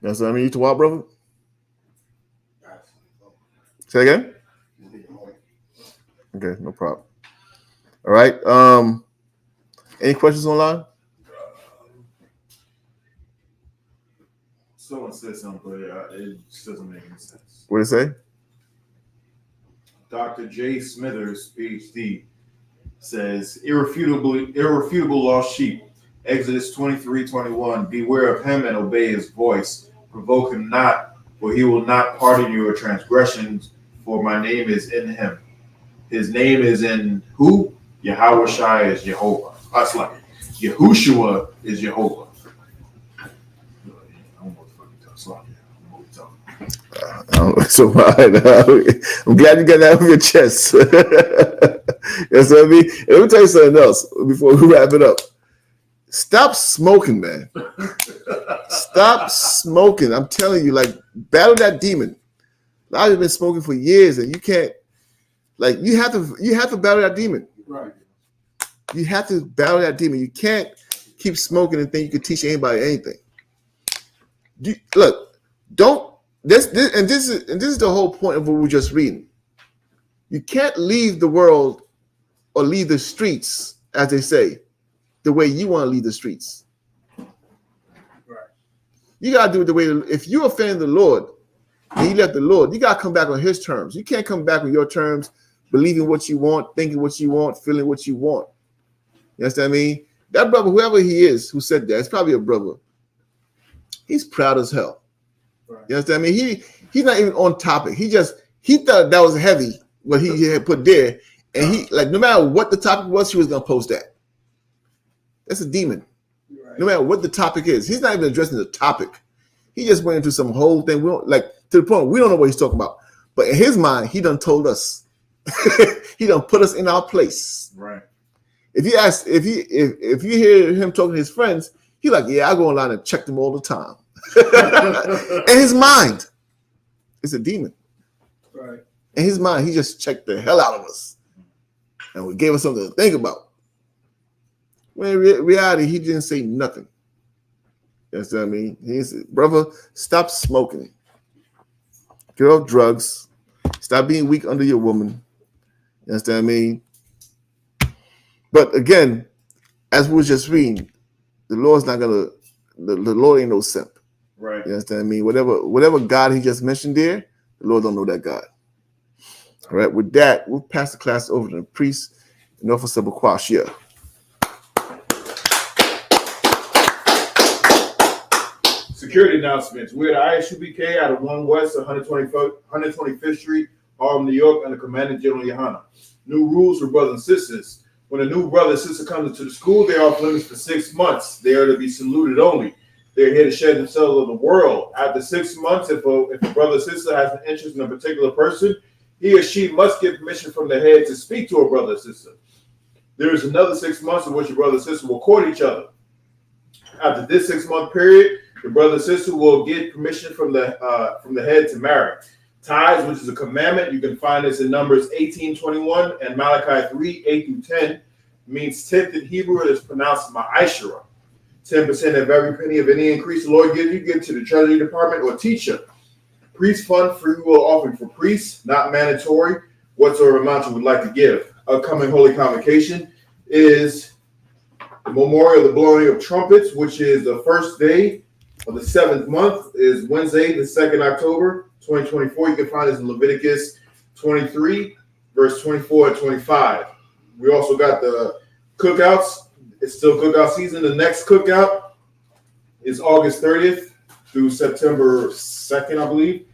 That's what I mean. You to what, brother? Say again? Okay, no problem. All right. Any questions online? Someone said something, but it just doesn't make any sense. What did it say? Dr. J. Smithers, PhD, says, irrefutable lost sheep. Exodus 23:21. Beware of him and obey his voice. Provoke him not, for he will not pardon your transgressions, for my name is in him. His name is in who? Yahweh Shai is Jehovah. That's like Yahushua is Jehovah. So I'm glad you got that off your chest. That's what I mean. And let me tell you something else before we wrap it up. Stop smoking, man. Stop smoking. I'm telling you, like, battle that demon. A lot of you have been smoking for years, and you can't. Like, you have to battle that demon. Right. You have to battle that demon. You can't keep smoking and think you can teach anybody anything. Look, don't. This is the whole point of what we're just reading. You can't leave the world or leave the streets, as they say, the way you want to leave the streets. Right. You gotta do it the way. If you offend the Lord and you left the Lord, you gotta come back on His terms. You can't come back on your terms, believing what you want, thinking what you want, feeling what you want. You understand what I mean? That brother, whoever he is, who said that, it's probably a brother. He's proud as hell. Right. You understand what I mean? He's not even on topic. He thought that was heavy what he had put there, and he, like, no matter what the topic was, he was gonna post that. That's a demon. Right. No matter what the topic is, he's not even addressing the topic. He just went into some whole thing. We don't, like, to the point we don't know what he's talking about. But in his mind, he done told us. He done put us in our place. Right. If you hear him talking to his friends, he's like, yeah, I go online and check them all the time. In his mind, it's a demon. Right. In his mind, he just checked the hell out of us, and we gave us something to think about. When in reality, he didn't say nothing. You know what I mean? He said, brother, stop smoking. Get off drugs. Stop being weak under your woman. You understand what I mean? But again, as we were just reading, the Lord's not gonna. The Lord ain't no simp. Right. You understand what I mean? Whatever God he just mentioned there, the Lord don't know that God. All right. With that, we'll pass the class over to the priest and offer some Kwashia. Security announcements. We're at I.S.U.P.K. out of 1 West 125th Street, Harlem, New York, under Commander General Yahanna. New rules for brothers and sisters. When a new brother and sister comes into the school, they are off limits for 6 months. They are to be saluted only. They're here to share themselves with the world. After 6 months, if a brother or sister has an interest in a particular person, he or she must get permission from the head to speak to a brother or sister. There is another 6 months in which a brother and sister will court each other. After this 6-month period, the brother and sister will get permission from the head to marry. Tithes, which is a commandment, you can find this in Numbers 18:21 and Malachi 3:8-10, means tenth in Hebrew. It is pronounced ma'ashera. 10% of every penny of any increase the Lord gives you, give to the treasury department or teacher. Priest fund, free will offering for priests, not mandatory. Whatsoever amount you would like to give. Upcoming holy convocation is the memorial of the blowing of trumpets, which is the first day of the 7th month, is Wednesday, the 2nd October, 2024. You can find this in Leviticus 23, verse 24 and 25. We also got the cookouts. It's still cookout season. The next cookout is August 30th through September 2nd, I believe.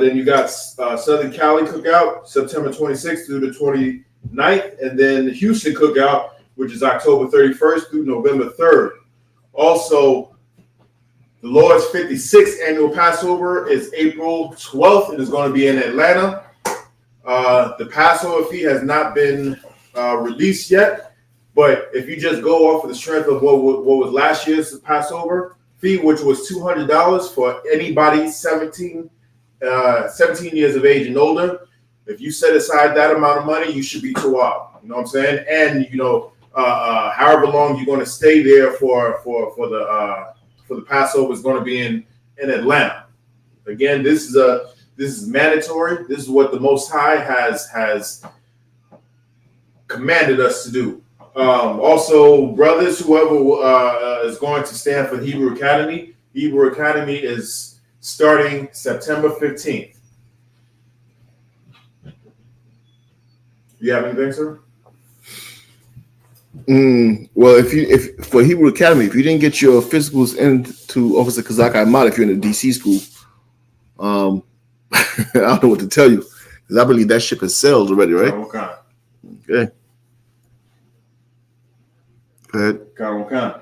Then you got Southern Cali cookout, September 26th through the 29th. And then the Houston cookout, which is October 31st through November 3rd. Also, the Lord's 56th annual Passover is April 12th and is going to be in Atlanta. The Passover fee has not been released yet, but if you just go off of the strength of what was last year's Passover fee, which was $200 for anybody 17 years of age and older, If you set aside that amount of money, you should be Tawab. You know what I'm saying? And however long you're going to stay there for the Passover is going to be in Atlanta. Again, this is mandatory. This is what the Most High has commanded us to do. Also, brothers, whoever is going to stand for Hebrew Academy is starting September 15th. You have anything, sir? Well, if for Hebrew Academy, if you didn't get your physicals into Officer Kazak Ahmad, if you're in the DC school, I don't know what to tell you, because I believe that ship has sailed already, right? Okay. Go ahead.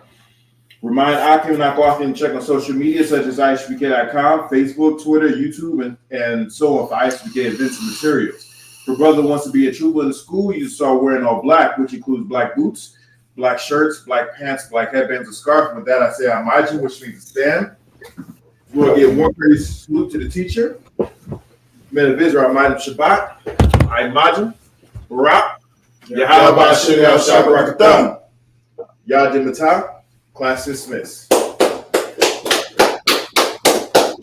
Remind Akim and Akwafi to check on social media such as ISUPK.com, Facebook, Twitter, YouTube, and so on for ISUPK events and materials. If your brother wants to be a trooper in the school, you start wearing all black, which includes black boots, black shirts, black pants, black headbands, and scarf. With that, I say Amaju, which means stand. We'll get one praise salute to the teacher. Men of Israel, Mighty Shabbat, Imaju, Barak, Yahanna, Shabarakatam, Yad Matah, class dismissed.